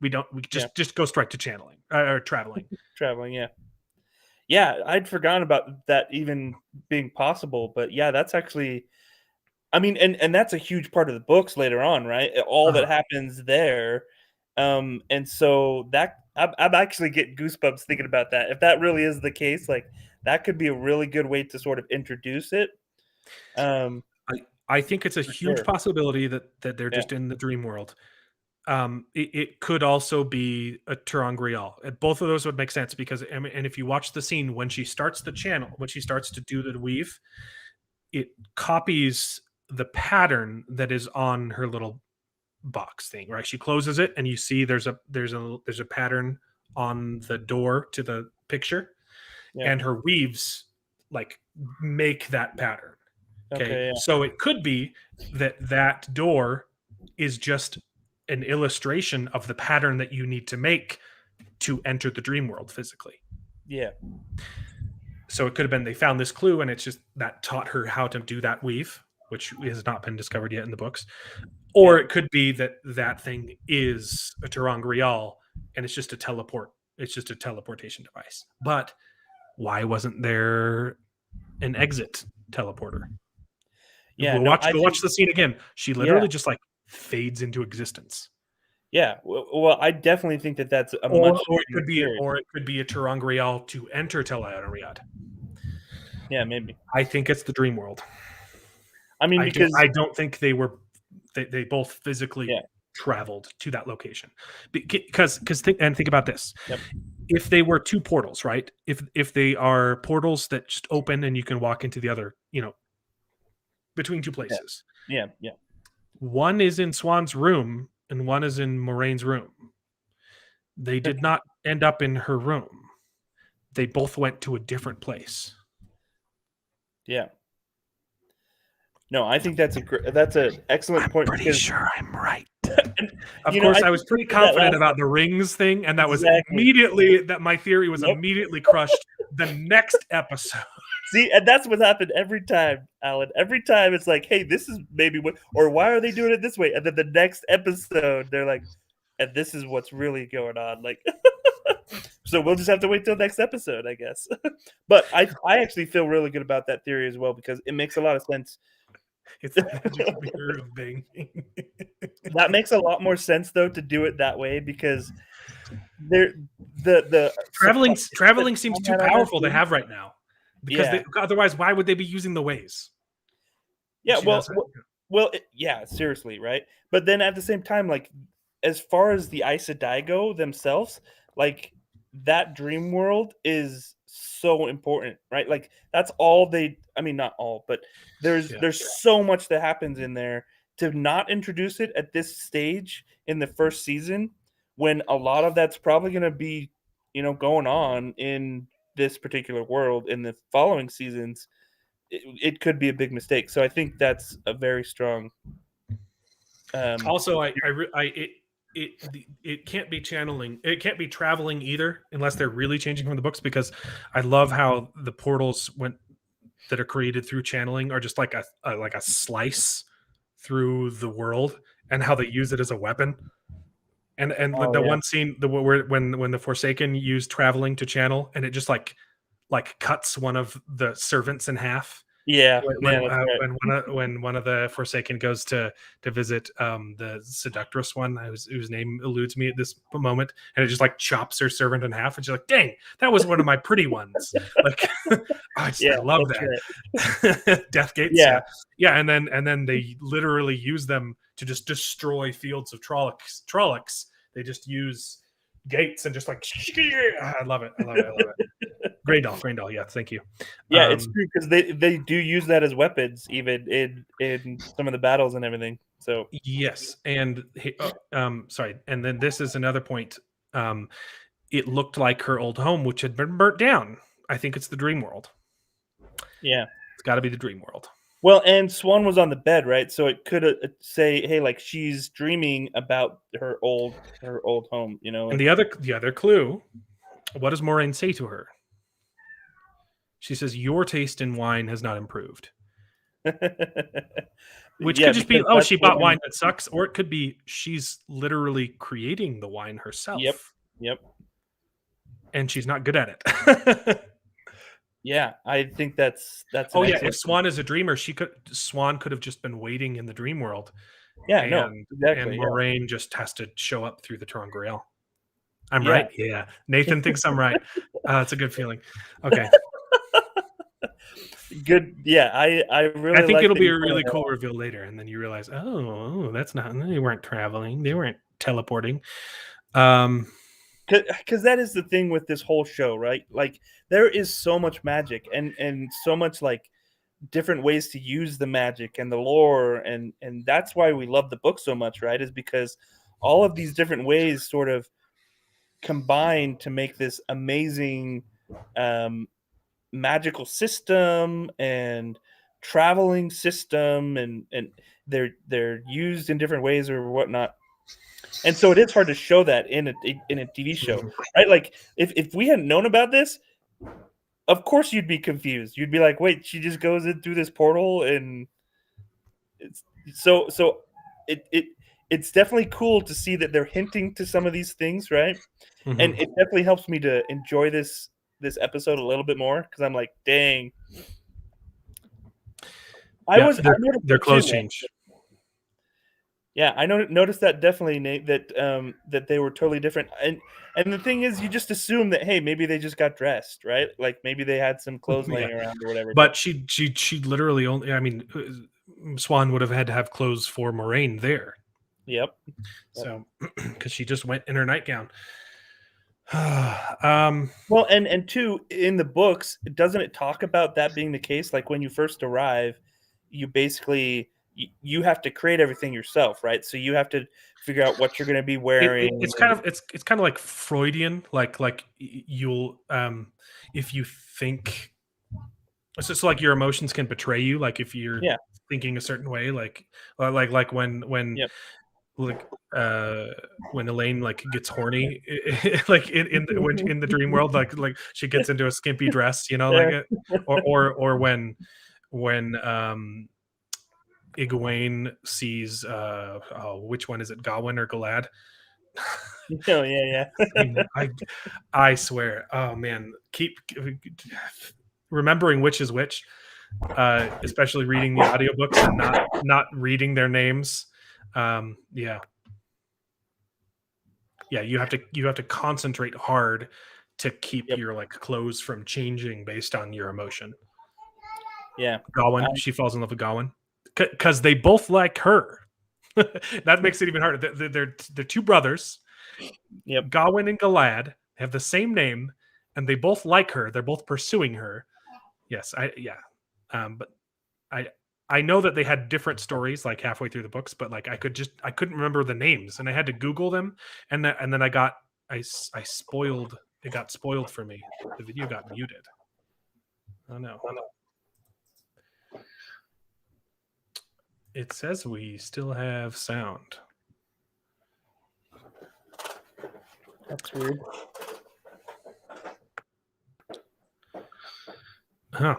we just go straight to channeling or traveling. Traveling, yeah. Yeah, I'd forgotten about that even being possible, but yeah, that's actually, I mean, and that's a huge part of the books later on, right? All that happens there, and so that I'm actually getting goosebumps thinking about that. If that really is the case, like that could be a really good way to sort of introduce it. I think it's a huge possibility that they're just in the dream world. It could also be a Terangrial. Both of those would make sense because, and if you watch the scene when she starts the channel, when she starts to do the weave, it copies the pattern that is on her little box thing, right? She closes it, and you see there's a pattern on the door to the picture, and her weaves like make that pattern. Okay, so it could be that door is just an illustration of the pattern that you need to make to enter the dream world physically. Yeah. So it could have been they found this clue and it's just that taught her how to do that weave, which has not been discovered yet in the books. Or it could be that thing is a Terangrial and it's just a teleport. It's just a teleportation device. But why wasn't there an exit teleporter? Yeah, go watch the scene again. She literally just like fades into existence. Yeah, well, I definitely think that's a or it could be a Terangrial to enter Tel Riyadh. Yeah, maybe. I think it's the dream world. I mean, because I don't think they both physically traveled to that location. Because think about this. Yep. If they were two portals, right? If they are portals that just open and you can walk into the other, between two places. Yeah. One is in Swan's room and one is in Moraine's room. They did not end up in her room. They both went to a different place. Yeah. No, I think that's an excellent point. I'm pretty sure I'm right. Of You course, I was pretty confident about the rings thing, and that was immediately my theory was immediately crushed the next episode. See, and that's what happened every time, Alan. Every time it's like, hey, this is maybe what, or why are they doing it this way? And then the next episode, they're like, and this is what's really going on. Like, so we'll just have to wait till next episode, I guess. But I actually feel really good about that theory as well because it makes a lot of sense It's the magic mirror of banging. That makes a lot more sense though to do it that way, because there the Traveling seems too had on powerful to screen. have right now, because Yeah. otherwise, why would they be using the ways? Yeah, She well, doesn't- yeah, seriously, right? But then at the same time, like, as far as the Aes Sedai go themselves, like, that dream world is so important, right? Like, that's all they. I mean, not all, but there's so much that happens in there. To not introduce it at this stage in the first season, when a lot of that's probably going to be, going on in this particular world in the following seasons, it could be a big mistake. So I think that's a very strong. Also, it can't be channeling. It can't be traveling either, unless they're really changing from the books. Because I love how the portals that are created through channeling are just like a slice through the world, and how they use it as a weapon. And one scene where when the Forsaken used traveling to channel, and it just like cuts one of the servants in half. Yeah, when that's right. when one of the Forsaken goes to visit the seductress one, whose name eludes me at this moment, and it just like chops her servant in half, and she's like, "Dang, that was one of my pretty ones." Like, I love that. Right. Death gates, yeah, and then they literally use them to just destroy fields of Trollocs. They just use gates and just like, I love it. Graendal, yeah, thank you. Yeah, it's true, because they do use that as weapons even in some of the battles and everything. So yes, and sorry, and then this is another point. It looked like her old home, which had been burnt down. I think it's the dream world. Yeah, it's got to be the dream world. Well, and Swan was on the bed, right? So it could say, "Hey, like, she's dreaming about her old home," And the other clue, what does Moraine say to her? She says, "Your taste in wine has not improved." Which could just be, she bought wine that sucks, or it could be she's literally creating the wine herself. Yep. And she's not good at it. Yeah, I think that's. Oh yeah, if Swan is a dreamer, Swan could have just been waiting in the dream world. Yeah, exactly. And Moraine just has to show up through the Turon Grail. I'm right. Yeah, Nathan thinks I'm right. It's a good feeling. Okay. Good. Yeah, I really. I think it'll be a really cool reveal later, and then you realize, oh, that's not. They weren't traveling. They weren't teleporting. Because that is the thing with this whole show, right? Like, there is so much magic and so much like different ways to use the magic and the lore, and that's why we love the book so much, right? Is because all of these different ways sort of combine to make this amazing magical system and traveling system, and they're used in different ways or whatnot. And so it is hard to show that in a TV show, right? Like, if we hadn't known about this, of course you'd be confused. You'd be like, wait, she just goes in through this portal, and it's it's definitely cool to see that they're hinting to some of these things, right? Mm-hmm. And it definitely helps me to enjoy this episode a little bit more, because I'm like, dang. Their clothes change. Yeah, I noticed that definitely, Nate, that they were totally different. And the thing is, you just assume that, hey, maybe they just got dressed, right? Like, maybe they had some clothes laying around or whatever. But she literally only, I mean, Swan would have had to have clothes for Moraine there. Yep. So, because she just went in her nightgown. Well, and two, in the books, doesn't it talk about that being the case? Like, when you first arrive, you basically... you have to create everything yourself, right? So you have to figure out what you're going to be wearing. It's kind of like Freudian, like you'll if you think, it's just like your emotions can betray you. Like if you're thinking a certain way, like when yep. like when Elaine like gets horny, like in the dream world, like she gets into a skimpy dress, like or when Egwene sees which one is it, Gawain or Galad? Oh yeah. I swear, oh man, keep remembering which is which. especially reading the audiobooks and not reading their names. Yeah, you have to concentrate hard to keep Yep. your like clothes from changing based on your emotion. Yeah. Gawain, she falls in love with Gawain because they both like her. That makes it even harder. They're two brothers. Yep. Gawain and Galad have the same name, and they both like her. They're both pursuing her. Yes, but I know that they had different stories like halfway through the books, but like I couldn't remember the names, and I had to Google them, and then I spoiled. It got spoiled for me. The video got muted. Oh no. It says we still have sound. That's weird. Huh.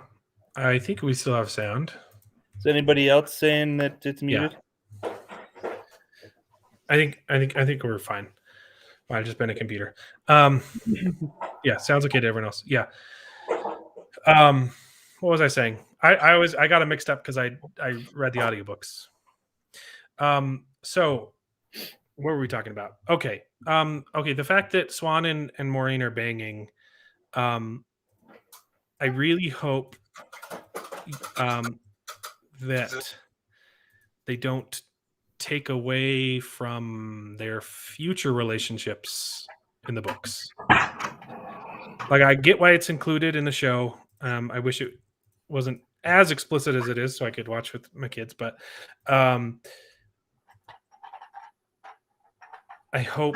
I think we still have sound. Is anybody else saying that it's muted? I think we're fine. Might have just been a computer. Yeah, sounds okay to everyone else. Yeah. What was I saying? I got it mixed up because I read the audiobooks. So what were we talking about? Okay. Okay, the fact that Swan and Maureen are banging, I really hope that they don't take away from their future relationships in the books. Like, I get why it's included in the show. I wish it wasn't as explicit as it is so I could watch with my kids, but I hope,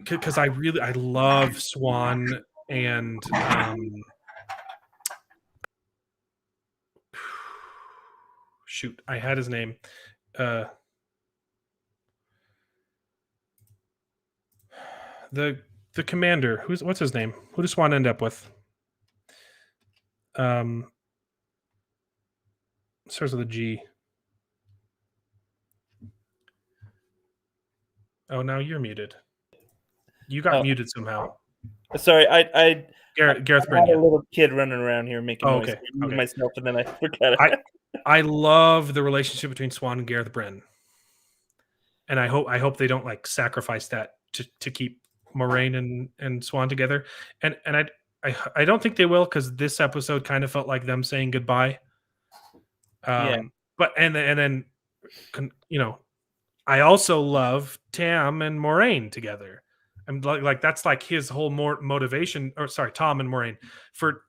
because I love Swan and shoot, I had his name. The commander, what's his name? Who does Swan end up with? Starts with a G. Oh, now you're muted. You got muted somehow. Sorry, I Gareth had Bryn. a little kid running around here making noise. Okay. Myself, and then I forgot it. I love the relationship between Swan and Gareth Bryn, and I hope they don't like sacrifice that to keep Moraine and Swan together. And I don't think they will, because this episode kind of felt like them saying goodbye. But and then I also love Tam and Moraine together. And like that's like his whole motivation, or sorry, Tom and Moraine, for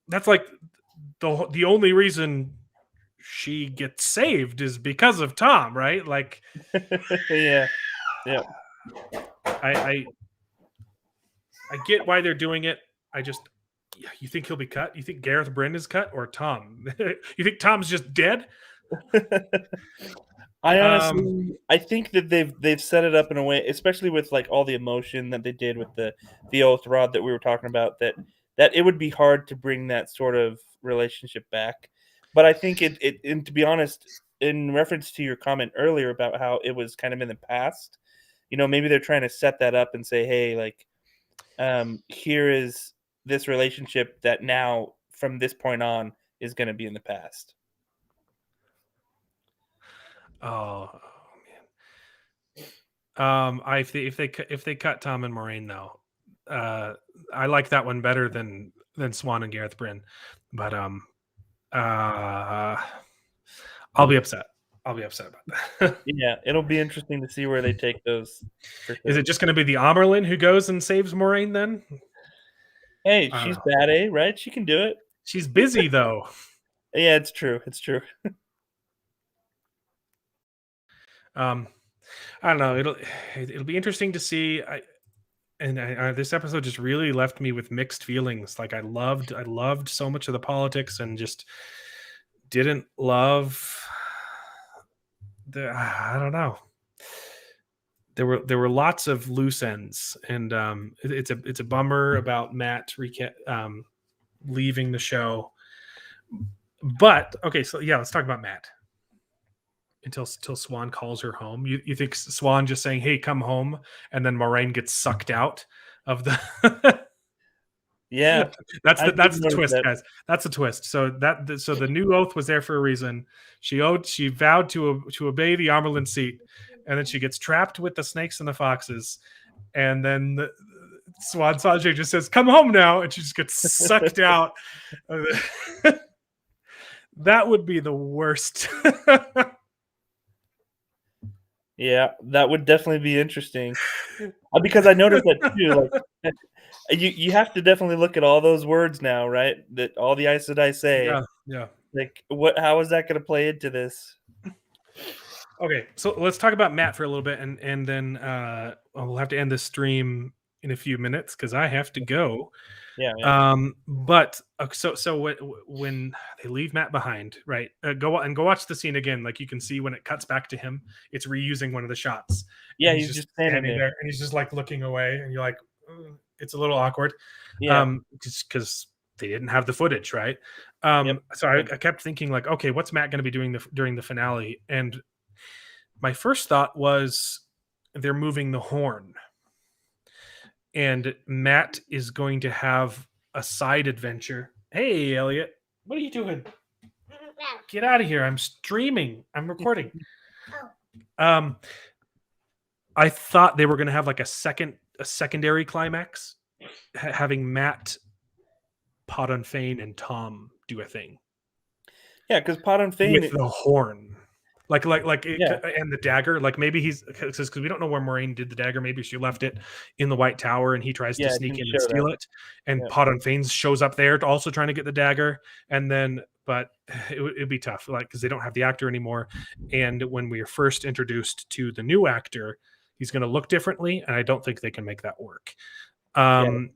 that's like the only reason she gets saved is because of Tom, right? Like, yeah. I get why they're doing it. You think he'll be cut? You think Gareth Bryn is cut, or Tom? You think Tom's just dead? I honestly, I think that they've set it up in a way, especially with like all the emotion that they did with the oath rod that we were talking about, that it would be hard to bring that sort of relationship back. But I think and to be honest, in reference to your comment earlier about how it was kind of in the past, maybe they're trying to set that up and say, hey, like, here is this relationship that now from this point on is going to be in the past. Oh man. If they cut Tom and Moraine though, I like that one better than Swan and Gareth Bryn, but I'll be upset. I'll be upset about that. Yeah, it'll be interesting to see where they take those. Sure. Is it just going to be the Amerlin who goes and saves Moraine then? Hey, she's bad, right? She can do it. She's busy though. Yeah, it's true. It's true. I don't know. It'll be interesting to see. This episode just really left me with mixed feelings. Like I loved so much of the politics, and just didn't love I don't know. There were lots of loose ends, and it's a bummer about Matt leaving the show. But okay, so yeah, let's talk about Matt. Until Swan calls her home. You think Swan just saying, hey, come home, and then Moraine gets sucked out of the Yeah, That's I the did that's the notice twist, that. guys. That's the twist. So the new oath was there for a reason. She vowed to obey the Amerlin seat, and then she gets trapped with the snakes and the foxes, and then Swan Sanjay just says, "Come home now," and she just gets sucked out. That would be the worst. Yeah, that would definitely be interesting. Because I noticed that too. Like, you have to definitely look at all those words now, right? That all the Aes Sedai say. Yeah. Like, how is that going to play into this? Okay, so let's talk about Matt for a little bit, and then we'll have to end this stream in a few minutes because I have to go. Yeah. But when they leave Matt behind, right? Go watch the scene again. Like you can see when it cuts back to him, it's reusing one of the shots. Yeah, And he's just standing there. and he's just like looking away, and you're like, it's a little awkward. Yeah. Because they didn't have the footage, right? Yep. So I kept thinking like, okay, what's Matt going to be doing during the finale? And my first thought was they're moving the horn, and Matt is going to have a side adventure. Hey, Elliot, what are you doing? Get out of here! I'm streaming. I'm recording. I thought they were going to have like a secondary climax, having Matt, Podon Fane, and Tom do a thing. Yeah, because Podon Fane with the horn, and the dagger. Like maybe because we don't know where Moiraine did the dagger. Maybe she left it in the White Tower, and he tries to sneak in and steal it. And Podon Fane shows up there, also trying to get the dagger. And then, but it'd be tough, like because they don't have the actor anymore. And when we are first introduced to the new actor, he's going to look differently, and I don't think they can make that work. I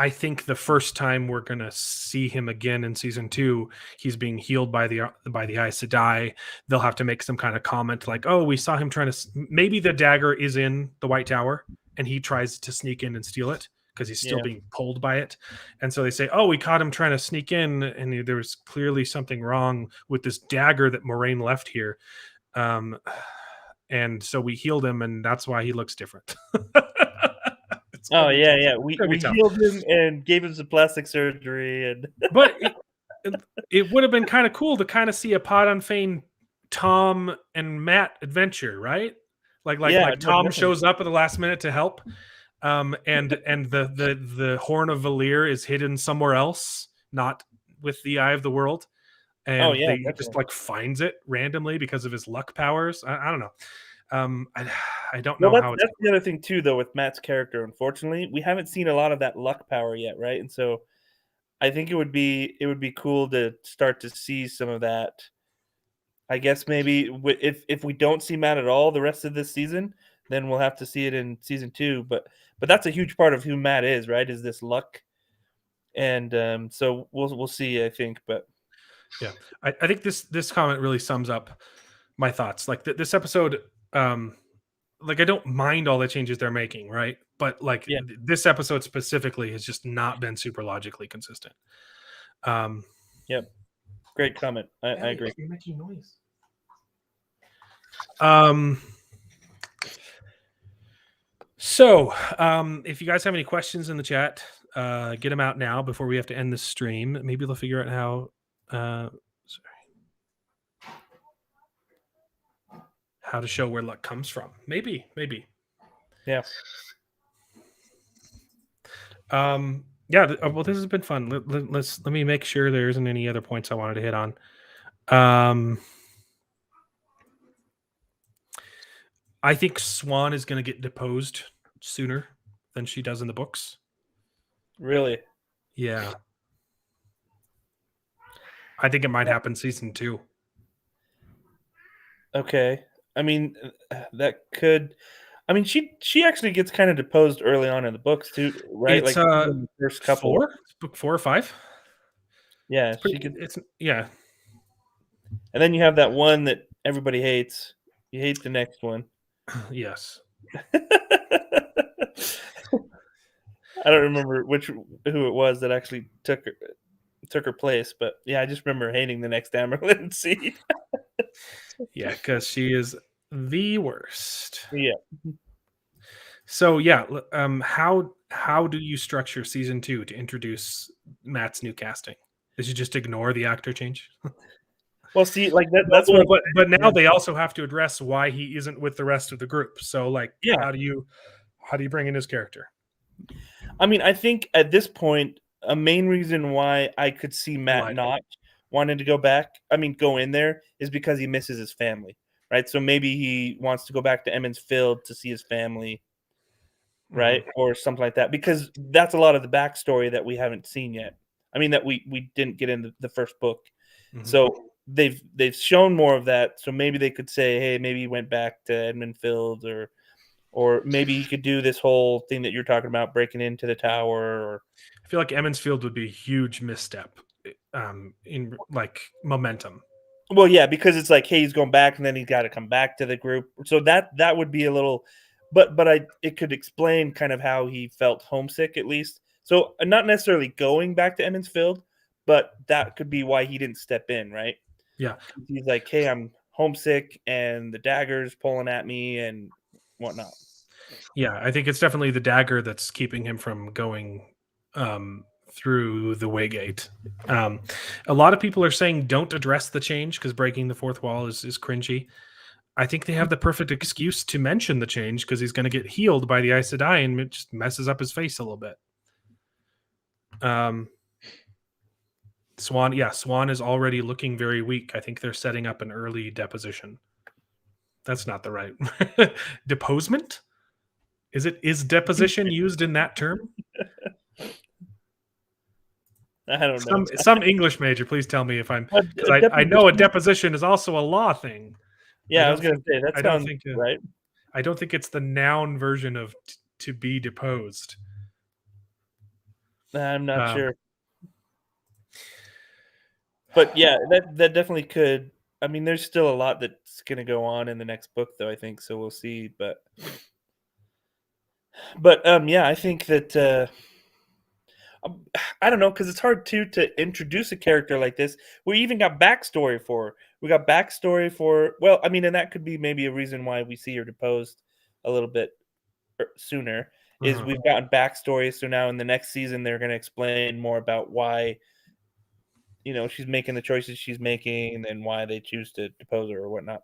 think the first time we're gonna see him again in season 2, he's being healed by the Aes Sedai. They'll have to make some kind of comment like, "Oh, we saw him trying to." Maybe the dagger is in the White Tower, and he tries to sneak in and steal it because he's still being pulled by it. And so they say, "Oh, we caught him trying to sneak in, and there was clearly something wrong with this dagger that Moiraine left here." And so we healed him, and that's why he looks different. We healed him and gave him some plastic surgery, but it would have been kind of cool to kind of see a Podon Fane, Tom, and Matt adventure, right? Like Tom shows up at the last minute to help, and the Horn of Valyr is hidden somewhere else, not with the Eye of the World, and he just like finds it randomly because of his luck powers. I don't know. I don't know how that's the other thing too, though, with Matt's character. Unfortunately, we haven't seen a lot of that luck power yet, right? And so, I think it would be cool to start to see some of that. I guess maybe if we don't see Matt at all the rest of this season, then we'll have to see it in season 2. But that's a huge part of who Matt is, right? Is this luck, and so we'll see. I think, but yeah, I think this comment really sums up my thoughts. Like this episode. Like I don't mind all the changes they're making, right? But this episode specifically has just not been super logically consistent. Yep. Great comment. I agree. You're making noise. So, if you guys have any questions in the chat, get them out now before we have to end the stream. Maybe they'll figure out how. How to show where luck comes from. Maybe. Yeah. Well, this has been fun. Let me make sure there isn't any other points I wanted to hit on. I think Swan is going to get deposed sooner than she does in the books. Really? Yeah. I think it might happen season 2. Okay. I mean, that could. I mean, she actually gets kind of deposed early on in the books too, right? It's the first couple. Book 4 or 5. Yeah, yeah. And then you have that one that everybody hates. You hate the next one. Yes. I don't remember who it was that actually took her place, but yeah, I just remember hating the next Amerlin seed. Yeah, because she is the worst. Yeah. So yeah, how do you structure season 2 to introduce Matt's new casting? Did you just ignore the actor change? Well, see, like that's Well, what. but now they also have to address why he isn't with the rest of the group. So like, Yeah. how do you bring in his character? I mean, I think at this point, a main reason why I could see Matt Like- not wanting to go in there, is because he misses his family, right? So maybe he wants to go back to Emmons Field to see his family, right? Or something like that, because that's a lot of the backstory that we haven't seen yet. I mean, that we didn't get in the first book. Mhm. So they've shown more of that. So maybe they could say, hey, maybe he went back to Edmund Field, or maybe he could do this whole thing that you're talking about, breaking into the tower. Or I feel like Emmons Field would be a huge misstep in like momentum. well, yeah, because it's like, hey, he's going back, and then he's got to come back to the group. So that would be a little, but it could explain kind of how he felt homesick at least. So not necessarily going back to Emmons Field, but that could be why he didn't step in, right? Yeah. He's like, hey, I'm homesick, and the dagger's pulling at me and whatnot. Yeah, I think it's definitely the dagger that's keeping him from going through the Waygate. A lot of people are saying don't address the change because breaking the fourth wall is cringy. I think they have the perfect excuse to mention the change because he's going to get healed by the Aes Sedai and it just messes up his face a little bit. Swan is already looking very weak. I think they're setting up an early deposition. That's not the right deposement. Is deposition used in that term? I don't know. Some English major, please tell me if I'm, because I Deposition- know a deposition is also a law thing. Yeah, I I was don't going to say that I don't sounds think right. I don't think it's the noun version of to be deposed. I'm not sure. But yeah, that definitely could. I mean, there's still a lot that's going to go on in the next book, though. I think so. We'll see. But yeah, I think that I don't know, because it's hard to introduce a character like this. We even got backstory for her. We got backstory for. Well, I mean, and that could be maybe a reason why we see her deposed a little bit sooner. Is we've gotten backstory, so now in the next season they're going to explain more about why, she's making the choices she's making, and why they choose to depose her or whatnot.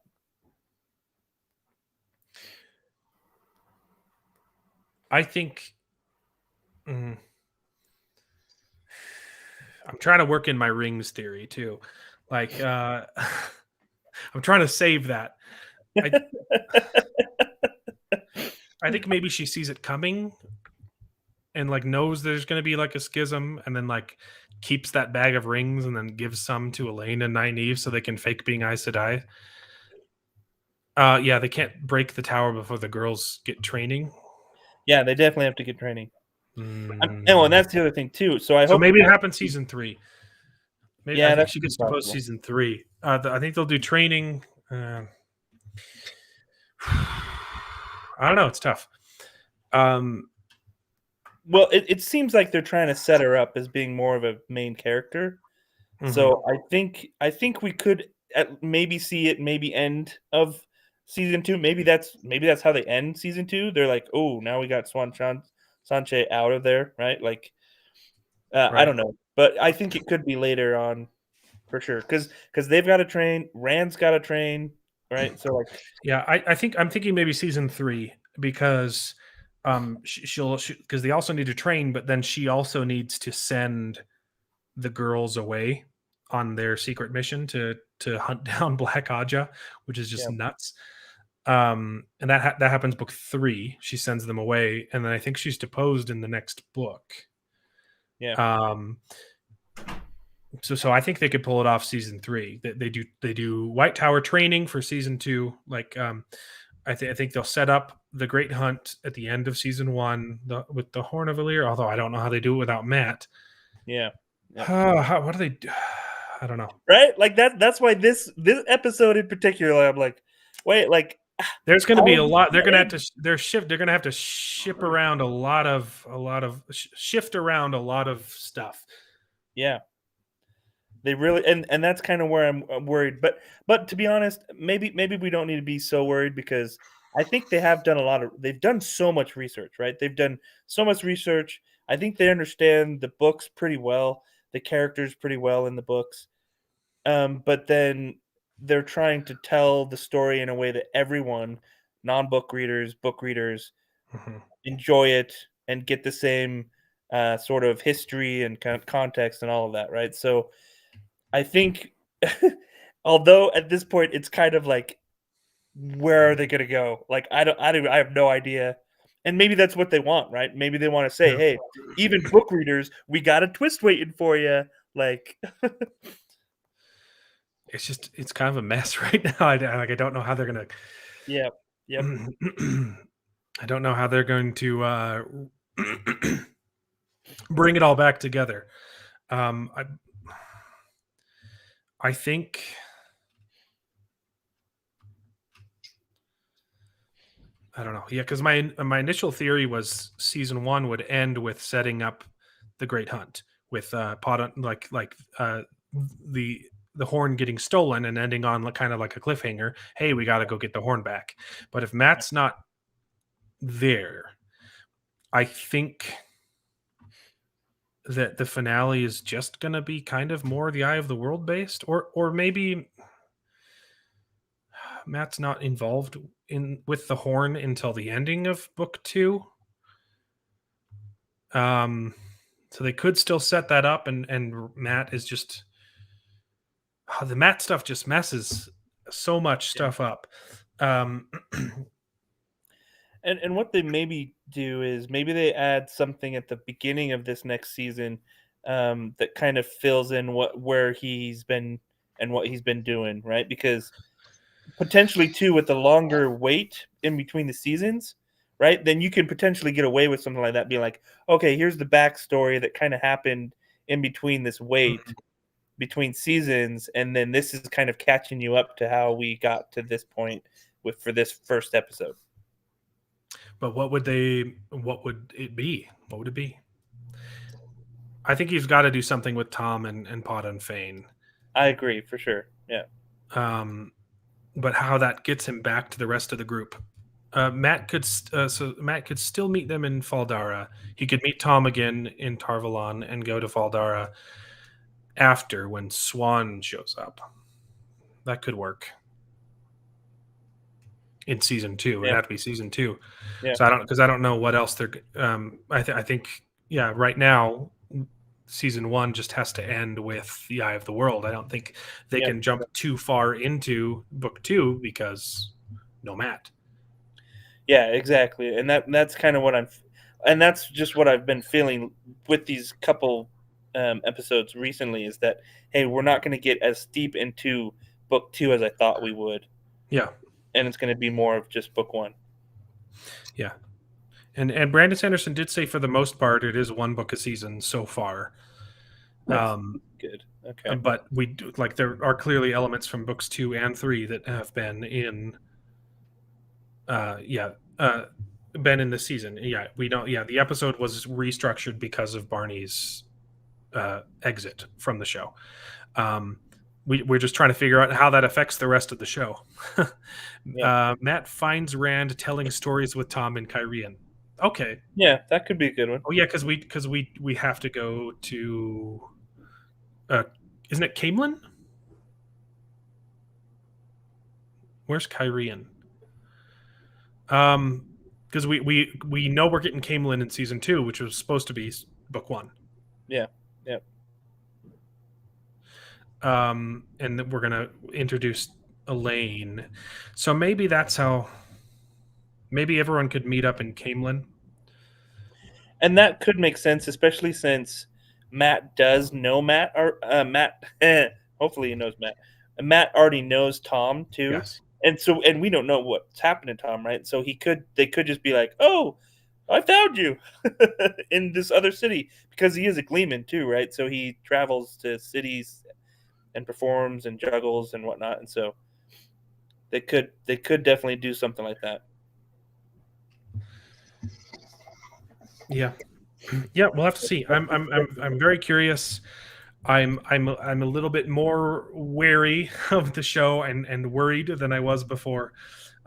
I think I'm trying to work in my rings theory too. Like I'm trying to save that. I think maybe she sees it coming and like knows there's going to be like a schism, and then like keeps that bag of rings and then gives some to Elaine and Nynaeve so they can fake being Aes Sedai. Yeah, they can't break the tower before the girls get training. Yeah, they definitely have to get training. Mm. No, and that's the other thing too. So I hope maybe it happens season 3. Maybe Yeah, I think that's she gets possible. deposed season 3. I think they'll do training. I don't know. It's tough. Well, it seems like they're trying to set her up as being more of a main character. Mhm. So I think we could maybe see it maybe end of season 2. Maybe that's how they end season 2. They're like, oh, now we got Sanche out of there, right? Like, I Right. don't know, but I think it could be later on for sure, because they've got to train. Rand's got to train, right? So like, Yeah, I'm thinking maybe season 3 because she'll because they also need to train, but then she also needs to send the girls away on their secret mission to hunt down Black Aja, which is just nuts. And that happens book 3. She sends them away, and then I think she's deposed in the next book. yeah, So I think they could pull it off season 3. They do White Tower training for season 2. Like I think they'll set up the Great Hunt at the end of season 1 with the Horn of Valir. Although I don't know how they do it without Matt. yeah. What do they do? I don't know. Right? Like that's why this episode in particular, I'm like, wait, like there's going to be a lot. They're going to have to They're going to have to ship around shift around a lot of stuff. Yeah. They really and that's kind of where I'm worried. But to be honest, maybe we don't need to be so worried, because I think they have done they've done so much research, right? They've done so much research. I think they understand the books pretty well, the characters pretty well in the books. But then they're trying to tell the story in a way that everyone, non-book readers, book readers, enjoy it and get the same sort of history and context and all of that, right? So I think, although at this point it's kind of like, where are they going to go? Like, I have no idea. And maybe that's what they want, right? Maybe they want to say, hey, even book readers, we got a twist waiting for you. Like, it's kind of a mess right now. I don't know how they're going to. Yeah. Yep. I don't know how they're going to bring it all back together. I think I don't know. Yeah, because my initial theory was season 1 would end with setting up the Great Hunt with the horn getting stolen and ending on kind of like a cliffhanger. Hey, we got to go get the horn back. But if Matt's not there, I think that the finale is just going to be kind of more the Eye of the World based, or maybe Matt's not involved with the horn until the ending of book 2. So they could still set that up, and Matt is just the Matt stuff just messes so much stuff up. And what they maybe do is maybe they add something at the beginning of this next season that kind of fills in where he's been and what he's been doing, right? Because potentially too, with the longer wait in between the seasons, right? Then you can potentially get away with something like that, being like, okay, here's the backstory that kind of happened in between this wait between seasons, and then this is kind of catching you up to how we got to this point for this first episode. But what would it be? What would it be? I think he's got to do something with Tom and Pod and Fane. I agree, for sure. Yeah. But how that gets him back to the rest of the group. Matt could still meet them in Faldara. He could meet Tom again in Tarvalon and go to Faldara after when Swan shows up. That could work in season 2. It'd have to be season 2. Yeah. So I don't know what else they're. I think right now season 1 just has to end with the Eye of the World. I don't think they can jump too far into book 2 because no Matt. Yeah, exactly. And that's kind of and that's just what I've been feeling with these couple episodes recently, is that, hey, we're not going to get as deep into book 2 as I thought we would. Yeah. And it's going to be more of just book 1. Yeah. And Brandon Sanderson did say for the most part it is 1 book a season so far. Good. Okay. But we do, there are clearly elements from books 2 and 3 that have been in been in the season. Yeah, we don't. Yeah, the episode was restructured because of Barney's exit from the show. We're just trying to figure out how that affects the rest of the show. Matt finds Rand telling stories with Tom and Kyrian. Okay. Yeah, that could be a good one. Oh yeah, because we have to go to. Isn't it Camelin? Where's Kyrian? Because we know we're getting Camelin in season 2, which was supposed to be book 1. Yeah. And then we're gonna introduce Elaine, so maybe that's how. Maybe everyone could meet up in Camelin, and that could make sense, especially since Matt does know Matt, or Matt. Hopefully, he knows Matt. Matt already knows Tom too. Yes. And we don't know what's happened to Tom, right? So they could just be like, "Oh, I found you in this other city," because he is a Gleeman too, right? So he travels to cities and performs and juggles and whatnot, and so they could definitely do something like that. Yeah, we'll have to see. I'm very curious. I'm a little bit more wary of the show and worried than I was before.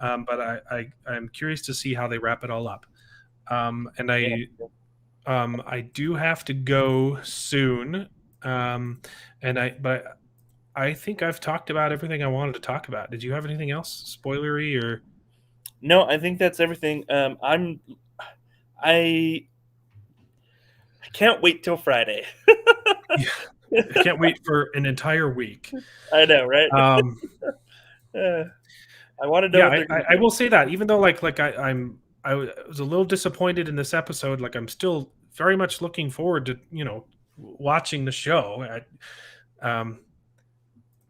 but I'm curious to see how they wrap it all up. And I do have to go soon. But I think I've talked about everything I wanted to talk about. Did you have anything else spoilery or? No, I think that's everything. I can't wait till Friday. I can't wait for an entire week. I know, right? I want to know. Yeah, I will say that even though I was a little disappointed in this episode. Like I'm still very much looking forward to watching the show.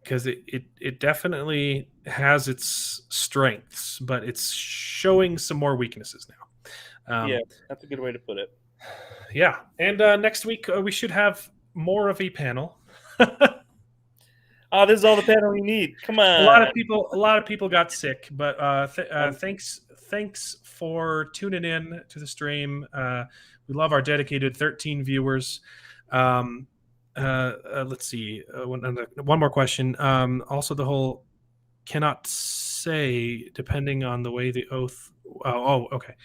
Because it definitely has its strengths, but it's showing some more weaknesses now. Yeah, that's a good way to put it. Yeah, and next week we should have more of a panel. Oh, this is all the panel we need. Come on. A lot of people got sick, but thanks for tuning in to the stream. We love our dedicated 13 viewers. Let's see. One more question. Also, the whole cannot say depending on the way the oath. Okay.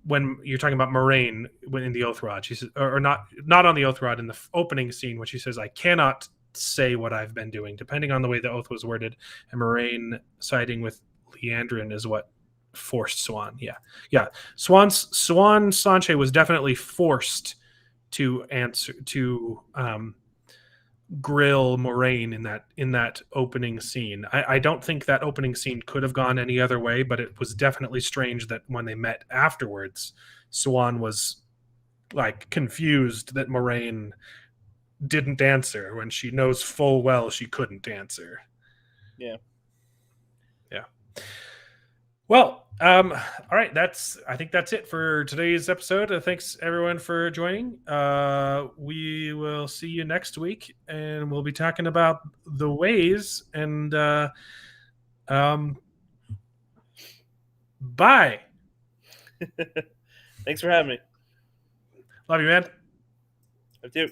When you're talking about Moraine in the oath rod, she says, or not on the oath rod in the opening scene when she says, "I cannot say what I've been doing," depending on the way the oath was worded, and Moraine siding with Leandrin is what forced Swan. Yeah. Swan Sanche was definitely forced to grill Moraine in that opening scene. I don't think that opening scene could have gone any other way, but it was definitely strange that when they met afterwards, Swan was like confused that Moraine didn't answer when she knows full well she couldn't answer. Yeah. Well, all right. I think that's it for today's episode. Thanks everyone for joining. We will see you next week, and we'll be talking about the ways. And bye. Thanks for having me. Love you, man. Love you.